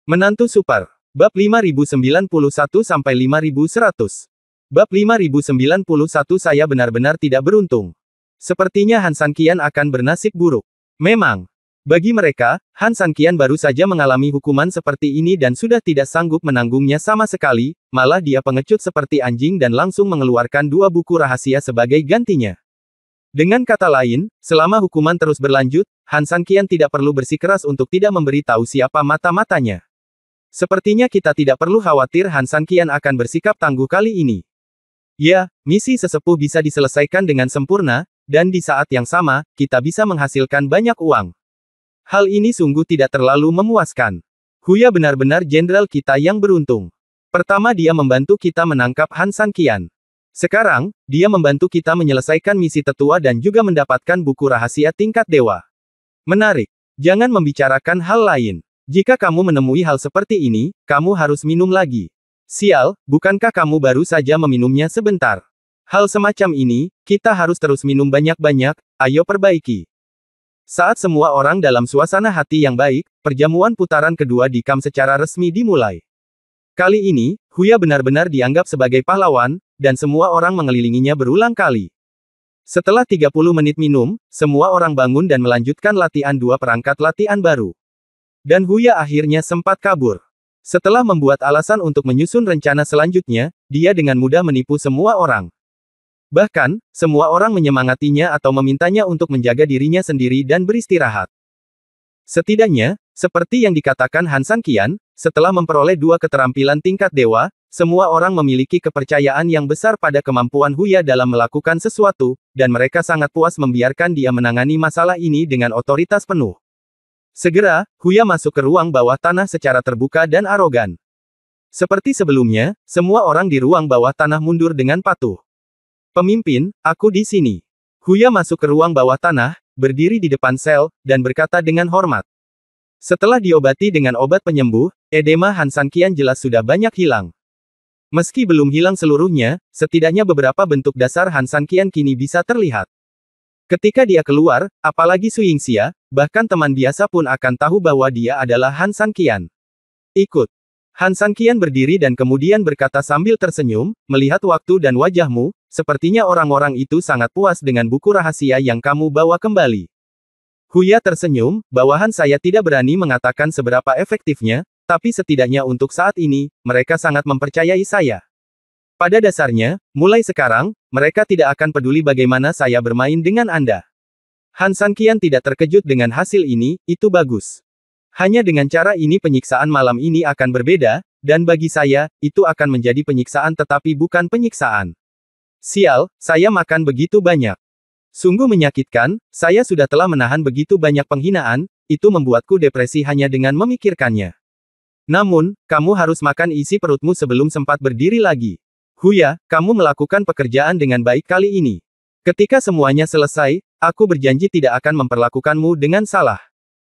Menantu Super. Bab 5091-5100. Bab 5091 Saya benar-benar tidak beruntung. Sepertinya Han Sanqian akan bernasib buruk. Memang. Bagi mereka, Han Sanqian baru saja mengalami hukuman seperti ini dan sudah tidak sanggup menanggungnya sama sekali, malah dia pengecut seperti anjing dan langsung mengeluarkan 2 buku rahasia sebagai gantinya. Dengan kata lain, selama hukuman terus berlanjut, Han Sanqian tidak perlu bersikeras untuk tidak memberi tahu siapa mata-matanya. Sepertinya kita tidak perlu khawatir Han Sanqian akan bersikap tangguh kali ini. Ya, misi sesepuh bisa diselesaikan dengan sempurna, dan di saat yang sama, kita bisa menghasilkan banyak uang. Hal ini sungguh tidak terlalu memuaskan. Huya benar-benar jenderal kita yang beruntung. Pertama dia membantu kita menangkap Han Sanqian. Sekarang, dia membantu kita menyelesaikan misi tetua dan juga mendapatkan buku rahasia tingkat dewa. Menarik. Jangan membicarakan hal lain. Jika kamu menemui hal seperti ini, kamu harus minum lagi. Sial, bukankah kamu baru saja meminumnya sebentar? Hal semacam ini, kita harus terus minum banyak-banyak, ayo perbaiki. Saat semua orang dalam suasana hati yang baik, perjamuan putaran kedua di camp secara resmi dimulai. Kali ini, Huya benar-benar dianggap sebagai pahlawan, dan semua orang mengelilinginya berulang kali. Setelah 30 menit minum, semua orang bangun dan melanjutkan latihan 2 perangkat latihan baru. Dan Huya akhirnya sempat kabur. Setelah membuat alasan untuk menyusun rencana selanjutnya, dia dengan mudah menipu semua orang. Bahkan, semua orang menyemangatinya atau memintanya untuk menjaga dirinya sendiri dan beristirahat. Setidaknya, seperti yang dikatakan Han Sanqian, setelah memperoleh 2 keterampilan tingkat dewa, semua orang memiliki kepercayaan yang besar pada kemampuan Huya dalam melakukan sesuatu, dan mereka sangat puas membiarkan dia menangani masalah ini dengan otoritas penuh. Segera, Huya masuk ke ruang bawah tanah secara terbuka dan arogan. Seperti sebelumnya, semua orang di ruang bawah tanah mundur dengan patuh. Pemimpin, aku di sini. Huya masuk ke ruang bawah tanah, berdiri di depan sel, dan berkata dengan hormat. Setelah diobati dengan obat penyembuh, edema Han Sanqian jelas sudah banyak hilang. Meski belum hilang seluruhnya, setidaknya beberapa bentuk dasar Han Sanqian kini bisa terlihat. Ketika dia keluar, apalagi Su Yingxia, bahkan teman biasa pun akan tahu bahwa dia adalah Han Sanqian. Ikut. Han Sanqian berdiri dan kemudian berkata sambil tersenyum, melihat waktu dan wajahmu, sepertinya orang-orang itu sangat puas dengan buku rahasia yang kamu bawa kembali. Huya tersenyum, bawahan saya tidak berani mengatakan seberapa efektifnya, tapi setidaknya untuk saat ini, mereka sangat mempercayai saya. Pada dasarnya, mulai sekarang, mereka tidak akan peduli bagaimana saya bermain dengan Anda. Han Sanqian tidak terkejut dengan hasil ini, itu bagus. Hanya dengan cara ini penyiksaan malam ini akan berbeda, dan bagi saya, itu akan menjadi penyiksaan tetapi bukan penyiksaan. Sial, saya makan begitu banyak. Sungguh menyakitkan, saya sudah telah menahan begitu banyak penghinaan, itu membuatku depresi hanya dengan memikirkannya. Namun, kamu harus makan isi perutmu sebelum sempat berdiri lagi. Huya, kamu melakukan pekerjaan dengan baik kali ini. Ketika semuanya selesai, aku berjanji tidak akan memperlakukanmu dengan salah.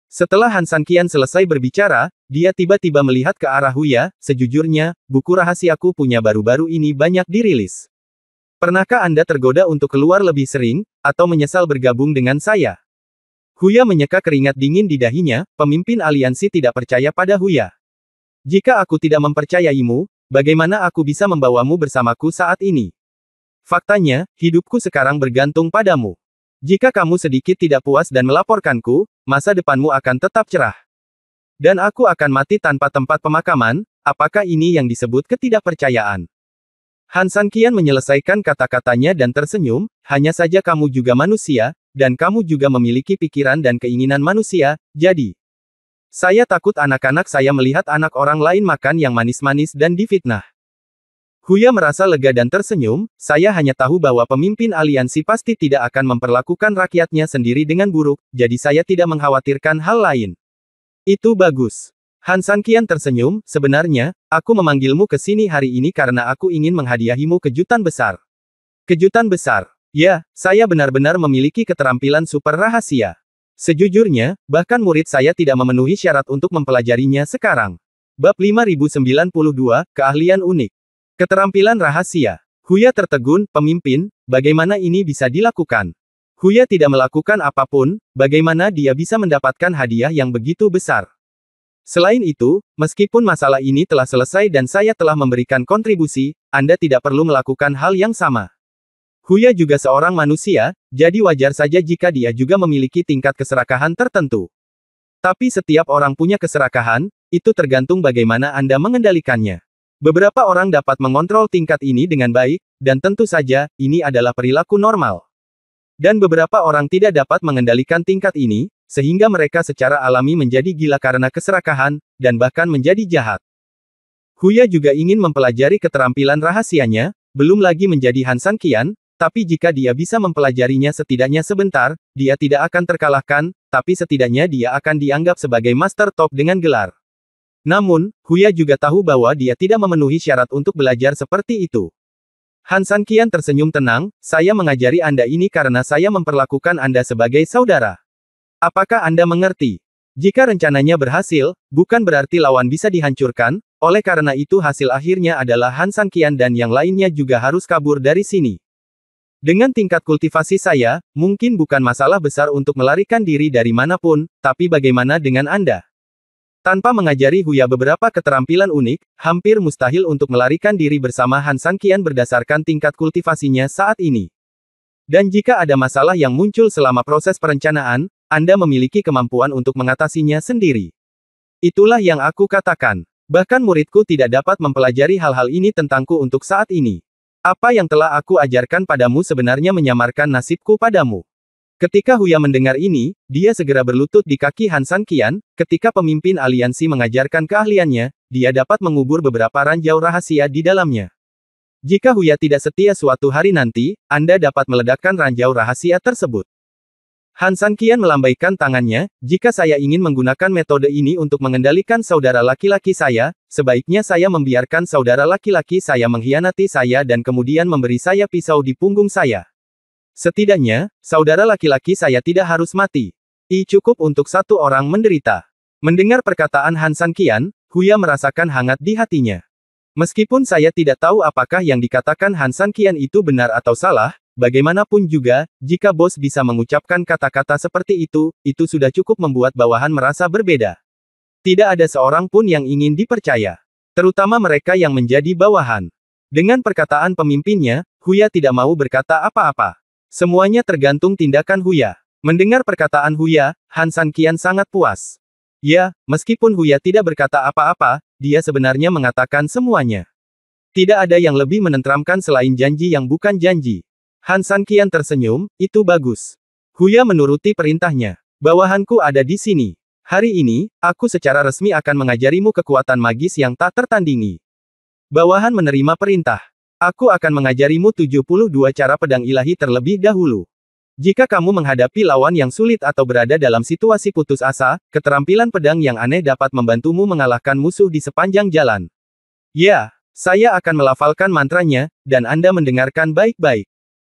Setelah Han Sanqian selesai berbicara, dia tiba-tiba melihat ke arah Huya, sejujurnya, buku rahasiaku punya baru-baru ini banyak dirilis. Pernahkah Anda tergoda untuk keluar lebih sering, atau menyesal bergabung dengan saya? Huya menyeka keringat dingin di dahinya, pemimpin aliansi tidak percaya pada Huya. Jika aku tidak mempercayaimu, bagaimana aku bisa membawamu bersamaku saat ini? Faktanya, hidupku sekarang bergantung padamu. Jika kamu sedikit tidak puas dan melaporkanku, masa depanmu akan tetap cerah. Dan aku akan mati tanpa tempat pemakaman, apakah ini yang disebut ketidakpercayaan? Han Sanqian menyelesaikan kata-katanya dan tersenyum, hanya saja kamu juga manusia, dan kamu juga memiliki pikiran dan keinginan manusia, jadi. Saya takut anak-anak saya melihat anak orang lain makan yang manis-manis dan difitnah. Huya merasa lega dan tersenyum, saya hanya tahu bahwa pemimpin aliansi pasti tidak akan memperlakukan rakyatnya sendiri dengan buruk, jadi saya tidak mengkhawatirkan hal lain. Itu bagus. Han Sanqian tersenyum, sebenarnya, aku memanggilmu ke sini hari ini karena aku ingin menghadiahimu kejutan besar. Kejutan besar? Ya, saya benar-benar memiliki keterampilan super rahasia. Sejujurnya, bahkan murid saya tidak memenuhi syarat untuk mempelajarinya sekarang. Bab 5092, Keahlian Unik. Keterampilan rahasia. Huya tertegun, pemimpin, bagaimana ini bisa dilakukan? Huya tidak melakukan apapun, bagaimana dia bisa mendapatkan hadiah yang begitu besar? Selain itu, meskipun masalah ini telah selesai dan saya telah memberikan kontribusi, Anda tidak perlu melakukan hal yang sama. Huya juga seorang manusia, jadi wajar saja jika dia juga memiliki tingkat keserakahan tertentu. Tapi setiap orang punya keserakahan, itu tergantung bagaimana Anda mengendalikannya. Beberapa orang dapat mengontrol tingkat ini dengan baik, dan tentu saja, ini adalah perilaku normal. Dan beberapa orang tidak dapat mengendalikan tingkat ini, sehingga mereka secara alami menjadi gila karena keserakahan, dan bahkan menjadi jahat. Huya juga ingin mempelajari keterampilan rahasianya, belum lagi menjadi Han San Qian, tapi jika dia bisa mempelajarinya setidaknya sebentar, dia tidak akan terkalahkan, tapi setidaknya dia akan dianggap sebagai master top dengan gelar. Namun, Huya juga tahu bahwa dia tidak memenuhi syarat untuk belajar seperti itu. Han San Qian tersenyum tenang, saya mengajari Anda ini karena saya memperlakukan Anda sebagai saudara. Apakah Anda mengerti? Jika rencananya berhasil, bukan berarti lawan bisa dihancurkan, oleh karena itu hasil akhirnya adalah Han San Qian dan yang lainnya juga harus kabur dari sini. Dengan tingkat kultivasi saya, mungkin bukan masalah besar untuk melarikan diri dari manapun, tapi bagaimana dengan Anda? Tanpa mengajari Huya beberapa keterampilan unik, hampir mustahil untuk melarikan diri bersama Han San Qian berdasarkan tingkat kultivasinya saat ini. Dan jika ada masalah yang muncul selama proses perencanaan, Anda memiliki kemampuan untuk mengatasinya sendiri. Itulah yang aku katakan. Bahkan muridku tidak dapat mempelajari hal-hal ini tentangku untuk saat ini. Apa yang telah aku ajarkan padamu sebenarnya menyamarkan nasibku padamu. Ketika Huya mendengar ini, dia segera berlutut di kaki Han San Qian. Ketika pemimpin aliansi mengajarkan keahliannya, dia dapat mengubur beberapa ranjau rahasia di dalamnya. Jika Huya tidak setia suatu hari nanti, Anda dapat meledakkan ranjau rahasia tersebut. Han San Qian melambaikan tangannya, jika saya ingin menggunakan metode ini untuk mengendalikan saudara laki-laki saya, sebaiknya saya membiarkan saudara laki-laki saya mengkhianati saya dan kemudian memberi saya pisau di punggung saya. Setidaknya, saudara laki-laki saya tidak harus mati. Cukup untuk satu orang menderita. Mendengar perkataan Han San Qian, Huya merasakan hangat di hatinya. Meskipun saya tidak tahu apakah yang dikatakan Han San Qian itu benar atau salah, bagaimanapun juga, jika bos bisa mengucapkan kata-kata seperti itu sudah cukup membuat bawahan merasa berbeda. Tidak ada seorang pun yang ingin dipercaya. Terutama mereka yang menjadi bawahan. Dengan perkataan pemimpinnya, Huya tidak mau berkata apa-apa. Semuanya tergantung tindakan Huya. Mendengar perkataan Huya, Han San Qian sangat puas. Ya, meskipun Huya tidak berkata apa-apa, dia sebenarnya mengatakan semuanya. Tidak ada yang lebih menenteramkan selain janji yang bukan janji. Han San Qian tersenyum, itu bagus. Huya menuruti perintahnya. Bawahanku ada di sini. Hari ini, aku secara resmi akan mengajarimu kekuatan magis yang tak tertandingi. Bawahan menerima perintah. Aku akan mengajarimu 72 cara pedang ilahi terlebih dahulu. Jika kamu menghadapi lawan yang sulit atau berada dalam situasi putus asa, keterampilan pedang yang aneh dapat membantumu mengalahkan musuh di sepanjang jalan. Ya, saya akan melafalkan mantranya, dan Anda mendengarkan baik-baik.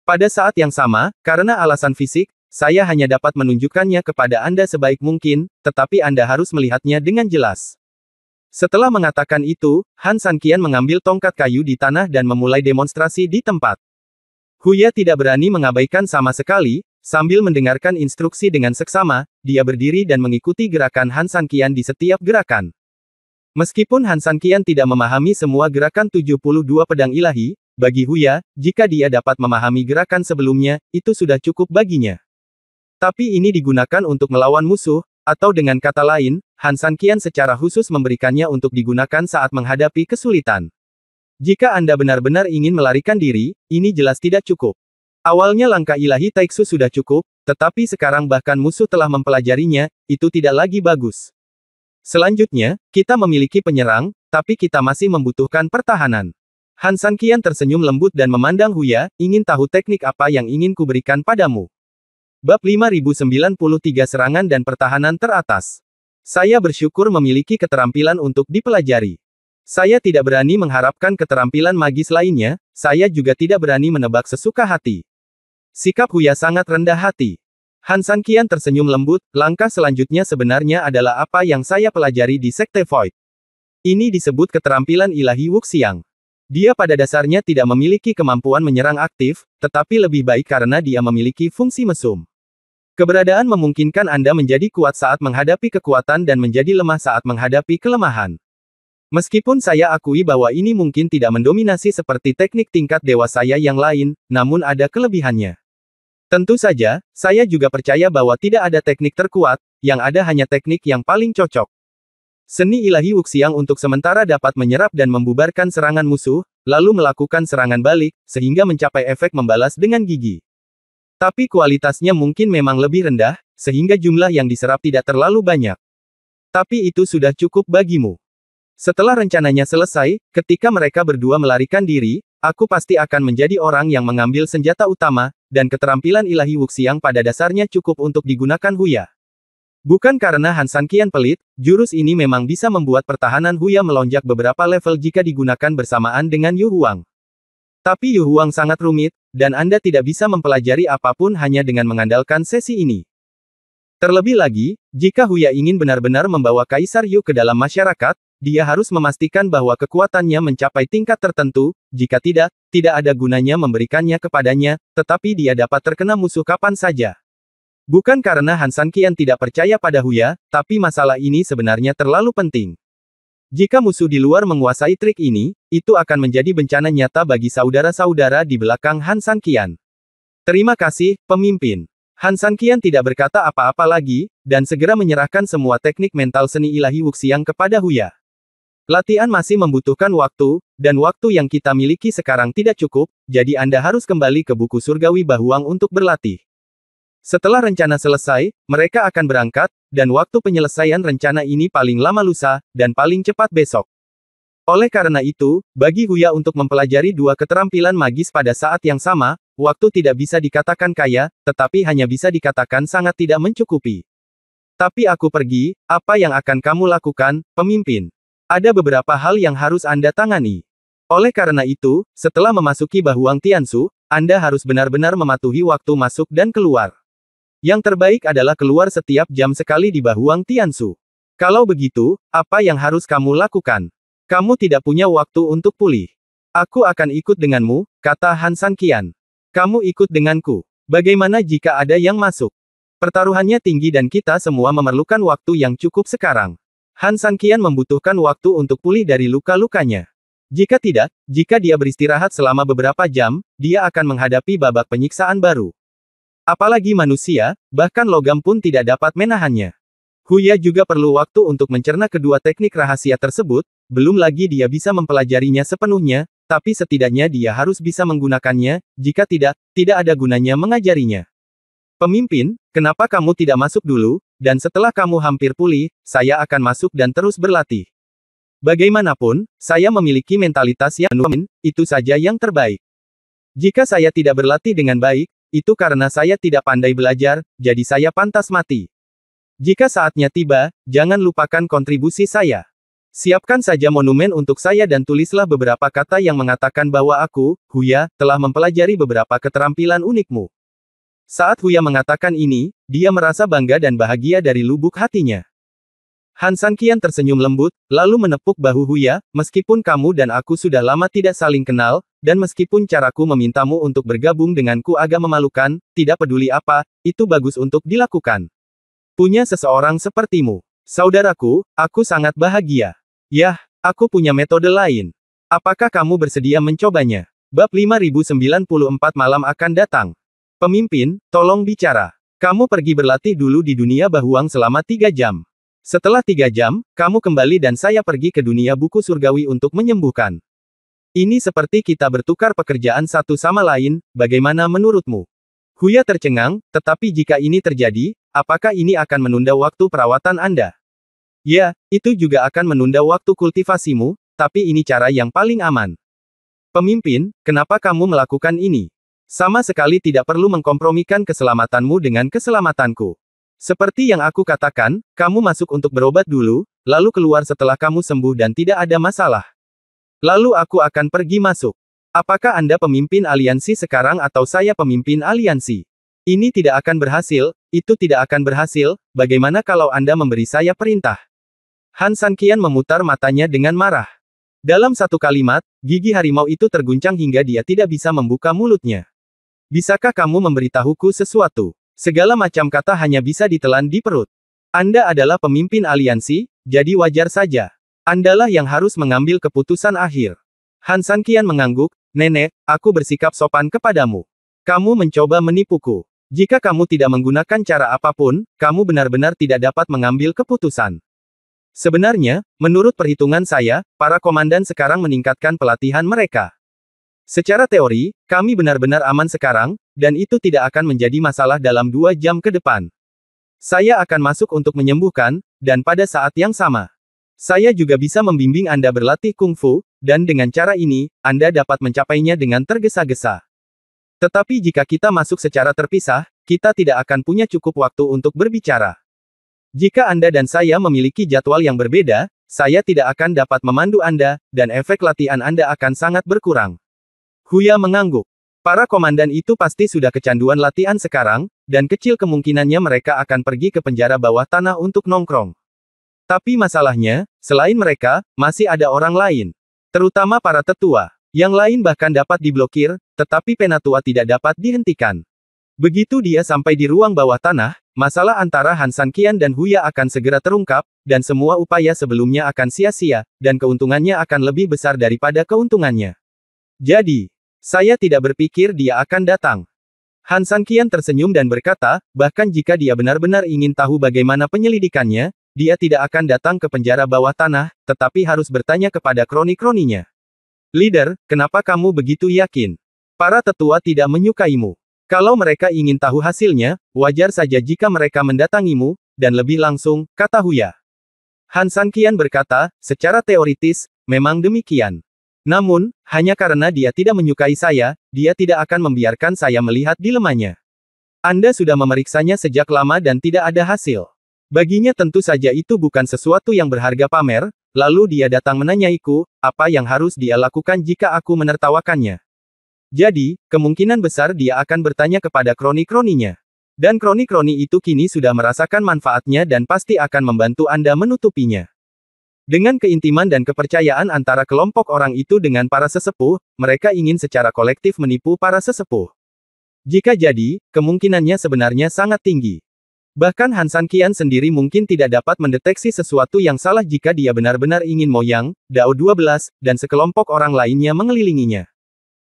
Pada saat yang sama, karena alasan fisik, saya hanya dapat menunjukkannya kepada Anda sebaik mungkin, tetapi Anda harus melihatnya dengan jelas. Setelah mengatakan itu, Han San Qian mengambil tongkat kayu di tanah dan memulai demonstrasi di tempat. Huya tidak berani mengabaikan sama sekali, sambil mendengarkan instruksi dengan seksama, dia berdiri dan mengikuti gerakan Han San Qian di setiap gerakan. Meskipun Han San Qian tidak memahami semua gerakan 72 pedang ilahi, bagi Huya, jika dia dapat memahami gerakan sebelumnya, itu sudah cukup baginya. Tapi ini digunakan untuk melawan musuh, atau dengan kata lain, Han San Qian secara khusus memberikannya untuk digunakan saat menghadapi kesulitan. Jika Anda benar-benar ingin melarikan diri, ini jelas tidak cukup. Awalnya langkah ilahi Taiksu sudah cukup, tetapi sekarang bahkan musuh telah mempelajarinya, itu tidak lagi bagus. Selanjutnya, kita memiliki penyerang, tapi kita masih membutuhkan pertahanan. Han San Qian tersenyum lembut dan memandang Huya, ingin tahu teknik apa yang ingin kuberikan padamu. Bab 5093 Serangan dan Pertahanan Teratas. Saya bersyukur memiliki keterampilan untuk dipelajari. Saya tidak berani mengharapkan keterampilan magis lainnya, saya juga tidak berani menebak sesuka hati. Sikap Huya sangat rendah hati. Han San Qian tersenyum lembut, langkah selanjutnya sebenarnya adalah apa yang saya pelajari di Sekte Void. Ini disebut keterampilan ilahi Wuxiang. Dia pada dasarnya tidak memiliki kemampuan menyerang aktif, tetapi lebih baik karena dia memiliki fungsi mesum. Keberadaan memungkinkan Anda menjadi kuat saat menghadapi kekuatan dan menjadi lemah saat menghadapi kelemahan. Meskipun saya akui bahwa ini mungkin tidak mendominasi seperti teknik tingkat dewa saya yang lain, namun ada kelebihannya. Tentu saja, saya juga percaya bahwa tidak ada teknik terkuat, yang ada hanya teknik yang paling cocok. Seni ilahi Wuxiang untuk sementara dapat menyerap dan membubarkan serangan musuh, lalu melakukan serangan balik, sehingga mencapai efek membalas dengan gigi. Tapi kualitasnya mungkin memang lebih rendah, sehingga jumlah yang diserap tidak terlalu banyak. Tapi itu sudah cukup bagimu. Setelah rencananya selesai, ketika mereka berdua melarikan diri, aku pasti akan menjadi orang yang mengambil senjata utama, dan keterampilan ilahi Wuxiang pada dasarnya cukup untuk digunakan Huya. Bukan karena Han Sanqian pelit, jurus ini memang bisa membuat pertahanan Huya melonjak beberapa level jika digunakan bersamaan dengan Yu Huang. Tapi Yu Huang sangat rumit, dan Anda tidak bisa mempelajari apapun hanya dengan mengandalkan sesi ini. Terlebih lagi, jika Huya ingin benar-benar membawa Kaisar Yu ke dalam masyarakat, dia harus memastikan bahwa kekuatannya mencapai tingkat tertentu, jika tidak, tidak ada gunanya memberikannya kepadanya, tetapi dia dapat terkena musuh kapan saja. Bukan karena Han Sanqian tidak percaya pada Huya, tapi masalah ini sebenarnya terlalu penting. Jika musuh di luar menguasai trik ini, itu akan menjadi bencana nyata bagi saudara-saudara di belakang Han Sanqian. Terima kasih, pemimpin. Han Sanqian tidak berkata apa-apa lagi, dan segera menyerahkan semua teknik mental seni ilahi Wuxiang kepada Huya. Latihan masih membutuhkan waktu, dan waktu yang kita miliki sekarang tidak cukup, jadi Anda harus kembali ke buku surgawi Bahuang untuk berlatih. Setelah rencana selesai, mereka akan berangkat, dan waktu penyelesaian rencana ini paling lama lusa, dan paling cepat besok. Oleh karena itu, bagi Huya untuk mempelajari dua keterampilan magis pada saat yang sama, waktu tidak bisa dikatakan kaya, tetapi hanya bisa dikatakan sangat tidak mencukupi. Tapi aku pergi, apa yang akan kamu lakukan, pemimpin? Ada beberapa hal yang harus Anda tangani. Oleh karena itu, setelah memasuki Bahuang Tianshu, Anda harus benar-benar mematuhi waktu masuk dan keluar. Yang terbaik adalah keluar setiap jam sekali di Bahuang Tianshu. Kalau begitu, apa yang harus kamu lakukan? Kamu tidak punya waktu untuk pulih. Aku akan ikut denganmu, kata Han Sanqian. Kamu ikut denganku. Bagaimana jika ada yang masuk? Pertaruhannya tinggi dan kita semua memerlukan waktu yang cukup sekarang. Han Sanqian membutuhkan waktu untuk pulih dari luka-lukanya. Jika tidak, jika dia beristirahat selama beberapa jam, dia akan menghadapi babak penyiksaan baru. Apalagi manusia, bahkan logam pun tidak dapat menahannya. Huya juga perlu waktu untuk mencerna kedua teknik rahasia tersebut, belum lagi dia bisa mempelajarinya sepenuhnya, tapi setidaknya dia harus bisa menggunakannya, jika tidak, tidak ada gunanya mengajarinya. Pemimpin, kenapa kamu tidak masuk dulu, dan setelah kamu hampir pulih, saya akan masuk dan terus berlatih. Bagaimanapun, saya memiliki mentalitas yang penuh, itu saja yang terbaik. Jika saya tidak berlatih dengan baik, itu karena saya tidak pandai belajar, jadi saya pantas mati. Jika saatnya tiba, jangan lupakan kontribusi saya. Siapkan saja monumen untuk saya dan tulislah beberapa kata yang mengatakan bahwa aku, Huya, telah mempelajari beberapa keterampilan unikmu. Saat Huya mengatakan ini, dia merasa bangga dan bahagia dari lubuk hatinya. Han Sanqian tersenyum lembut, lalu menepuk bahu Huya, meskipun kamu dan aku sudah lama tidak saling kenal, dan meskipun caraku memintamu untuk bergabung denganku agak memalukan, tidak peduli apa, itu bagus untuk dilakukan. Punya seseorang sepertimu. Saudaraku, aku sangat bahagia. Yah, aku punya metode lain. Apakah kamu bersedia mencobanya? Bab 5094 malam akan datang. Pemimpin, tolong bicara. Kamu pergi berlatih dulu di dunia Bahuang selama 3 jam. Setelah 3 jam, kamu kembali dan saya pergi ke dunia buku surgawi untuk menyembuhkan. Ini seperti kita bertukar pekerjaan satu sama lain, bagaimana menurutmu? Huya tercengang, tetapi jika ini terjadi, apakah ini akan menunda waktu perawatan Anda? Ya, itu juga akan menunda waktu kultivasimu, tapi ini cara yang paling aman. Pemimpin, kenapa kamu melakukan ini? Sama sekali tidak perlu mengkompromikan keselamatanmu dengan keselamatanku. Seperti yang aku katakan, kamu masuk untuk berobat dulu, lalu keluar setelah kamu sembuh dan tidak ada masalah. Lalu aku akan pergi masuk. Apakah Anda pemimpin aliansi sekarang atau saya pemimpin aliansi? Ini tidak akan berhasil, itu tidak akan berhasil, bagaimana kalau Anda memberi saya perintah? Han Sanqian memutar matanya dengan marah. Dalam satu kalimat, gigi harimau itu terguncang hingga dia tidak bisa membuka mulutnya. Bisakah kamu memberitahuku sesuatu? Segala macam kata hanya bisa ditelan di perut. Anda adalah pemimpin aliansi, jadi wajar saja. Andalah yang harus mengambil keputusan akhir. Han Sanqian mengangguk, Nenek, aku bersikap sopan kepadamu. Kamu mencoba menipuku. Jika kamu tidak menggunakan cara apapun, kamu benar-benar tidak dapat mengambil keputusan. Sebenarnya, menurut perhitungan saya, para komandan sekarang meningkatkan pelatihan mereka. Secara teori, kami benar-benar aman sekarang, dan itu tidak akan menjadi masalah dalam 2 jam ke depan. Saya akan masuk untuk menyembuhkan, dan pada saat yang sama, saya juga bisa membimbing Anda berlatih kungfu, dan dengan cara ini, Anda dapat mencapainya dengan tergesa-gesa. Tetapi jika kita masuk secara terpisah, kita tidak akan punya cukup waktu untuk berbicara. Jika Anda dan saya memiliki jadwal yang berbeda, saya tidak akan dapat memandu Anda, dan efek latihan Anda akan sangat berkurang. Huya mengangguk. Para komandan itu pasti sudah kecanduan latihan sekarang, dan kecil kemungkinannya mereka akan pergi ke penjara bawah tanah untuk nongkrong. Tapi masalahnya, selain mereka, masih ada orang lain. Terutama para tetua. Yang lain bahkan dapat diblokir, tetapi penatua tidak dapat dihentikan. Begitu dia sampai di ruang bawah tanah, masalah antara Han Sanqian dan Huya akan segera terungkap, dan semua upaya sebelumnya akan sia-sia, dan keuntungannya akan lebih besar daripada keuntungannya. Jadi, saya tidak berpikir dia akan datang. Han Sanqian tersenyum dan berkata, bahkan jika dia benar-benar ingin tahu bagaimana penyelidikannya, dia tidak akan datang ke penjara bawah tanah, tetapi harus bertanya kepada kroni-kroninya. Leader, kenapa kamu begitu yakin? Para tetua tidak menyukaimu. Kalau mereka ingin tahu hasilnya, wajar saja jika mereka mendatangimu, dan lebih langsung, kata Huya. Han Sanqian berkata, secara teoritis, memang demikian. Namun, hanya karena dia tidak menyukai saya, dia tidak akan membiarkan saya melihat dilemanya. Anda sudah memeriksanya sejak lama dan tidak ada hasil. Baginya tentu saja itu bukan sesuatu yang berharga pamer, lalu dia datang menanyaiku, apa yang harus dia lakukan jika aku menertawakannya. Jadi, kemungkinan besar dia akan bertanya kepada kroni-kroninya. Dan kroni-kroni itu kini sudah merasakan manfaatnya dan pasti akan membantu Anda menutupinya. Dengan keintiman dan kepercayaan antara kelompok orang itu dengan para sesepuh, mereka ingin secara kolektif menipu para sesepuh. Jika jadi, kemungkinannya sebenarnya sangat tinggi. Bahkan Han Sanqian sendiri mungkin tidak dapat mendeteksi sesuatu yang salah jika dia benar-benar ingin Moyang, Dao 12, dan sekelompok orang lainnya mengelilinginya.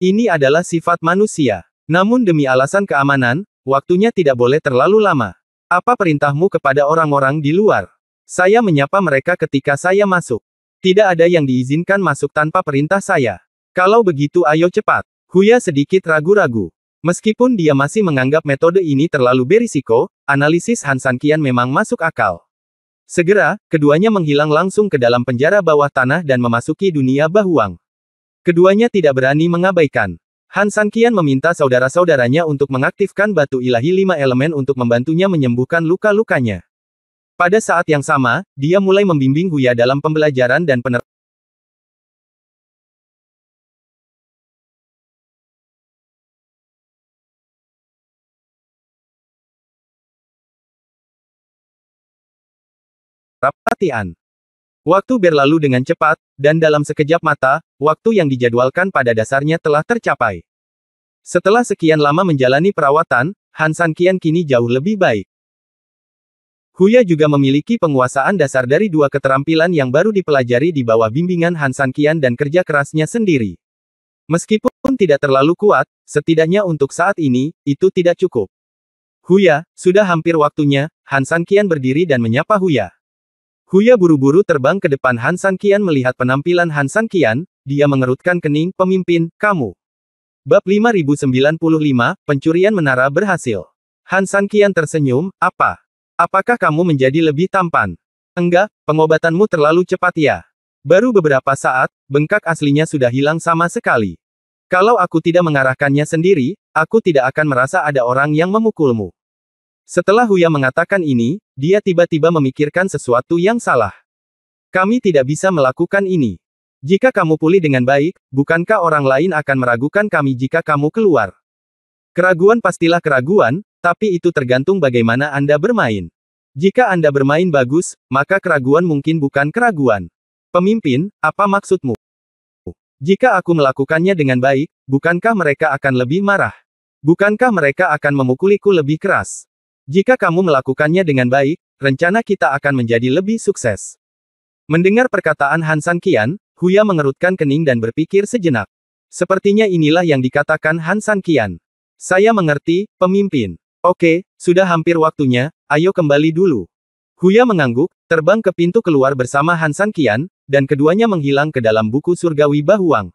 Ini adalah sifat manusia. Namun demi alasan keamanan, waktunya tidak boleh terlalu lama. Apa perintahmu kepada orang-orang di luar? Saya menyapa mereka ketika saya masuk. Tidak ada yang diizinkan masuk tanpa perintah saya. Kalau begitu ayo cepat. Huya sedikit ragu-ragu. Meskipun dia masih menganggap metode ini terlalu berisiko, analisis Han Sanqian memang masuk akal. Segera, keduanya menghilang langsung ke dalam penjara bawah tanah dan memasuki dunia Bahuang. Keduanya tidak berani mengabaikan. Han Sanqian meminta saudara-saudaranya untuk mengaktifkan batu ilahi 5 elemen untuk membantunya menyembuhkan luka-lukanya. Pada saat yang sama, dia mulai membimbing Huya dalam pembelajaran dan penerapan latihan. Waktu berlalu dengan cepat, dan dalam sekejap mata, waktu yang dijadwalkan pada dasarnya telah tercapai. Setelah sekian lama menjalani perawatan, Han Sanqian kini jauh lebih baik. Huya juga memiliki penguasaan dasar dari 2 keterampilan yang baru dipelajari di bawah bimbingan Han Sanqian dan kerja kerasnya sendiri. Meskipun tidak terlalu kuat, setidaknya untuk saat ini, itu tidak cukup. Huya, sudah hampir waktunya. Han Sanqian berdiri dan menyapa Huya. Huya buru-buru terbang ke depan Han Sanqian melihat penampilan Han Sanqian, dia mengerutkan kening, pemimpin, kamu. Bab 5095, pencurian menara berhasil. Han Sanqian tersenyum, apa? Apakah kamu menjadi lebih tampan? Enggak, pengobatanmu terlalu cepat ya. Baru beberapa saat, bengkak aslinya sudah hilang sama sekali. Kalau aku tidak mengarahkannya sendiri, aku tidak akan merasa ada orang yang memukulmu. Setelah Huya mengatakan ini, dia tiba-tiba memikirkan sesuatu yang salah. Kami tidak bisa melakukan ini. Jika kamu pulih dengan baik, bukankah orang lain akan meragukan kami jika kamu keluar? Keraguan pastilah keraguan, tapi itu tergantung bagaimana Anda bermain. Jika Anda bermain bagus, maka keraguan mungkin bukan keraguan. Pemimpin, apa maksudmu? Jika aku melakukannya dengan baik, bukankah mereka akan lebih marah? Bukankah mereka akan memukuliku lebih keras? Jika kamu melakukannya dengan baik, rencana kita akan menjadi lebih sukses. Mendengar perkataan Han San Qian, Huya mengerutkan kening dan berpikir sejenak. Sepertinya inilah yang dikatakan Han San Qian. Saya mengerti, pemimpin. Oke, sudah hampir waktunya, ayo kembali dulu. Huya mengangguk, terbang ke pintu keluar bersama Han San Qian, dan keduanya menghilang ke dalam buku surgawi Bahuang.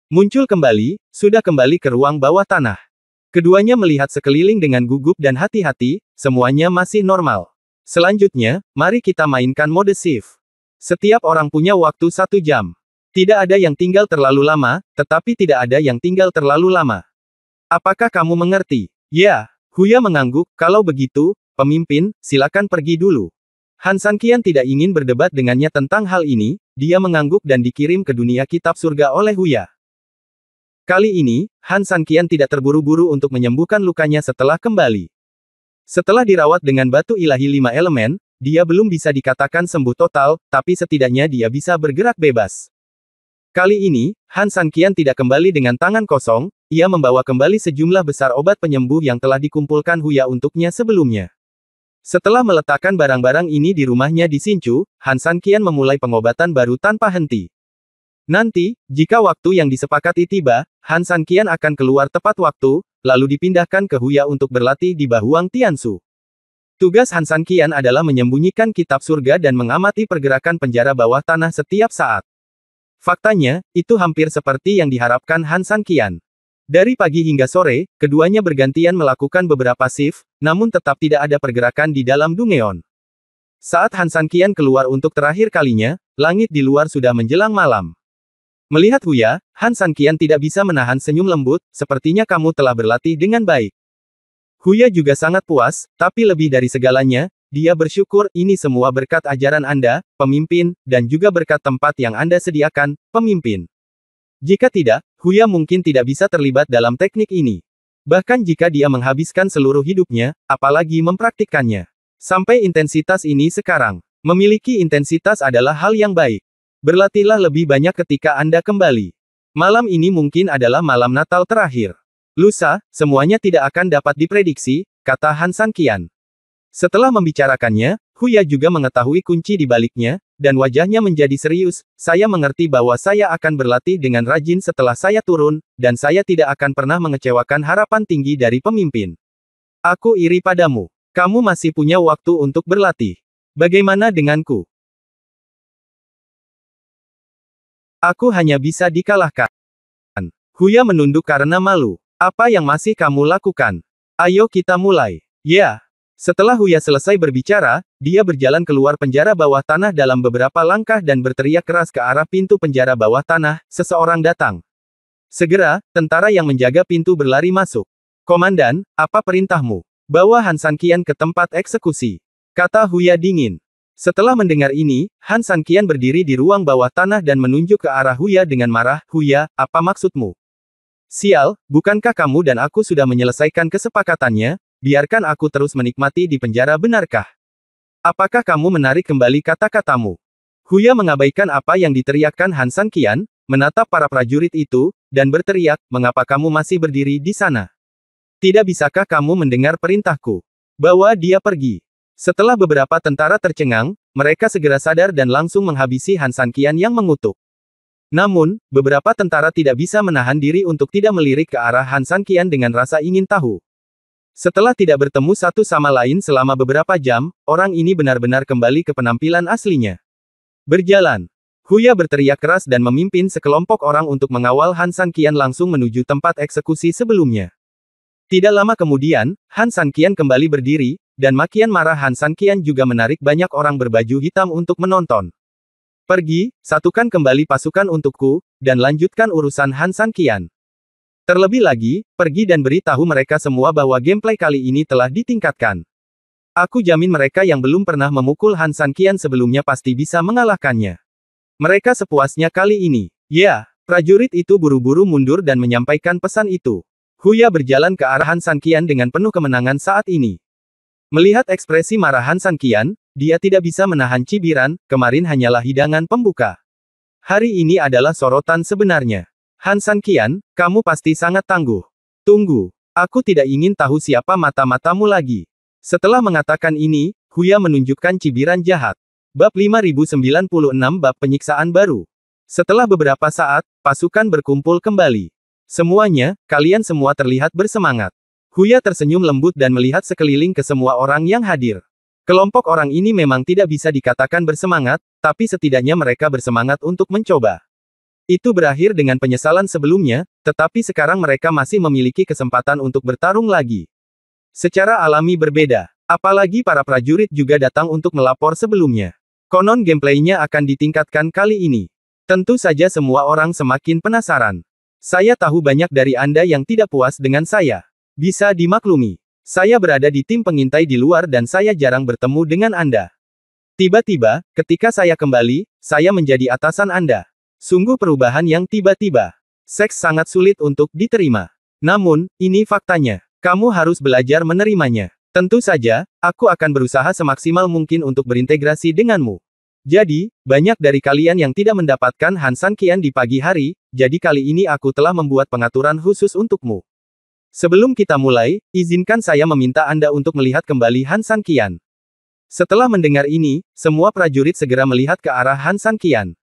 Muncul kembali, sudah kembali ke ruang bawah tanah. Keduanya melihat sekeliling dengan gugup dan hati-hati, semuanya masih normal. Selanjutnya, mari kita mainkan mode shift. Setiap orang punya waktu 1 jam. Tidak ada yang tinggal terlalu lama, tetapi tidak ada yang tinggal terlalu lama. Apakah kamu mengerti? Ya. Huya mengangguk, kalau begitu, pemimpin, silakan pergi dulu. Han San Qian tidak ingin berdebat dengannya tentang hal ini, dia mengangguk dan dikirim ke dunia kitab surga oleh Huya. Kali ini, Han San Qian tidak terburu-buru untuk menyembuhkan lukanya setelah kembali. Setelah dirawat dengan batu ilahi 5 elemen, dia belum bisa dikatakan sembuh total, tapi setidaknya dia bisa bergerak bebas. Kali ini, Han San Qian tidak kembali dengan tangan kosong, ia membawa kembali sejumlah besar obat penyembuh yang telah dikumpulkan Huya untuknya sebelumnya. Setelah meletakkan barang-barang ini di rumahnya di Hsinchu, Han San Qian memulai pengobatan baru tanpa henti. Nanti, jika waktu yang disepakati tiba, Han San Qian akan keluar tepat waktu, lalu dipindahkan ke Huya untuk berlatih di Bahuang Tianshu. Tugas Han San Qian adalah menyembunyikan kitab surga dan mengamati pergerakan penjara bawah tanah setiap saat. Faktanya, itu hampir seperti yang diharapkan Han San Qian. Dari pagi hingga sore, keduanya bergantian melakukan beberapa shift, namun tetap tidak ada pergerakan di dalam Dungeon. Saat Han San Qian keluar untuk terakhir kalinya, langit di luar sudah menjelang malam. Melihat Huya, Han San Qian tidak bisa menahan senyum lembut, sepertinya kamu telah berlatih dengan baik. Huya juga sangat puas, tapi lebih dari segalanya, dia bersyukur ini semua berkat ajaran Anda, pemimpin, dan juga berkat tempat yang Anda sediakan, pemimpin. Jika tidak, Huya mungkin tidak bisa terlibat dalam teknik ini. Bahkan jika dia menghabiskan seluruh hidupnya, apalagi mempraktikkannya. Sampai intensitas ini sekarang. Memiliki intensitas adalah hal yang baik. Berlatihlah lebih banyak ketika Anda kembali. Malam ini mungkin adalah malam Natal terakhir. Lusa, semuanya tidak akan dapat diprediksi, kata Han San Qian. Setelah membicarakannya, Huya juga mengetahui kunci di baliknya, dan wajahnya menjadi serius. Saya mengerti bahwa saya akan berlatih dengan rajin setelah saya turun, dan saya tidak akan pernah mengecewakan harapan tinggi dari pemimpin. Aku iri padamu. Kamu masih punya waktu untuk berlatih. Bagaimana denganku? Aku hanya bisa dikalahkan. Huya menunduk karena malu. Apa yang masih kamu lakukan? Ayo kita mulai. Ya. Setelah Huya selesai berbicara, dia berjalan keluar penjara bawah tanah dalam beberapa langkah dan berteriak keras ke arah pintu penjara bawah tanah, seseorang datang. Segera, tentara yang menjaga pintu berlari masuk. Komandan, apa perintahmu? Bawa Han San Qian ke tempat eksekusi. Kata Huya dingin. Setelah mendengar ini, Han San Qian berdiri di ruang bawah tanah dan menunjuk ke arah Huya dengan marah, Huya, apa maksudmu? Sial, bukankah kamu dan aku sudah menyelesaikan kesepakatannya? Biarkan aku terus menikmati di penjara benarkah? Apakah kamu menarik kembali kata-katamu? Huya mengabaikan apa yang diteriakkan Han San Qian, menatap para prajurit itu, dan berteriak, mengapa kamu masih berdiri di sana? Tidak bisakah kamu mendengar perintahku? Bawa dia pergi. Setelah beberapa tentara tercengang, mereka segera sadar dan langsung menghabisi Han San Qian yang mengutuk. Namun, beberapa tentara tidak bisa menahan diri untuk tidak melirik ke arah Han San Qian dengan rasa ingin tahu. Setelah tidak bertemu satu sama lain selama beberapa jam, orang ini benar-benar kembali ke penampilan aslinya. Berjalan. Huya berteriak keras dan memimpin sekelompok orang untuk mengawal Han San Qian langsung menuju tempat eksekusi sebelumnya. Tidak lama kemudian, Han San Qian kembali berdiri, dan makian marah Han San Qian juga menarik banyak orang berbaju hitam untuk menonton. Pergi, satukan kembali pasukan untukku, dan lanjutkan urusan Han San Qian. Terlebih lagi, pergi dan beritahu mereka semua bahwa gameplay kali ini telah ditingkatkan. Aku jamin mereka yang belum pernah memukul Han San Qian sebelumnya pasti bisa mengalahkannya. Mereka sepuasnya kali ini. Ya, prajurit itu buru-buru mundur dan menyampaikan pesan itu. Huya berjalan ke arah Han San Qian dengan penuh kemenangan saat ini. Melihat ekspresi marah Han San Qian, dia tidak bisa menahan cibiran, kemarin hanyalah hidangan pembuka. Hari ini adalah sorotan sebenarnya. Han San Qian, kamu pasti sangat tangguh. Tunggu. Aku tidak ingin tahu siapa mata-matamu lagi. Setelah mengatakan ini, Huya menunjukkan cibiran jahat. Bab 5096 Bab penyiksaan baru. Setelah beberapa saat, pasukan berkumpul kembali. Semuanya, kalian semua terlihat bersemangat. Huya tersenyum lembut dan melihat sekeliling ke semua orang yang hadir. Kelompok orang ini memang tidak bisa dikatakan bersemangat, tapi setidaknya mereka bersemangat untuk mencoba. Itu berakhir dengan penyesalan sebelumnya, tetapi sekarang mereka masih memiliki kesempatan untuk bertarung lagi. Secara alami berbeda. Apalagi para prajurit juga datang untuk melapor sebelumnya. Konon gameplaynya akan ditingkatkan kali ini. Tentu saja semua orang semakin penasaran. Saya tahu banyak dari Anda yang tidak puas dengan saya. Bisa dimaklumi. Saya berada di tim pengintai di luar dan saya jarang bertemu dengan Anda. Tiba-tiba, ketika saya kembali, saya menjadi atasan Anda. Sungguh perubahan yang tiba-tiba. Seks sangat sulit untuk diterima. Namun, ini faktanya. Kamu harus belajar menerimanya. Tentu saja, aku akan berusaha semaksimal mungkin untuk berintegrasi denganmu. Jadi, banyak dari kalian yang tidak mendapatkan Han San Qian di pagi hari, jadi kali ini aku telah membuat pengaturan khusus untukmu. Sebelum kita mulai, izinkan saya meminta Anda untuk melihat kembali Han San Qian. Setelah mendengar ini, semua prajurit segera melihat ke arah Han San Qian.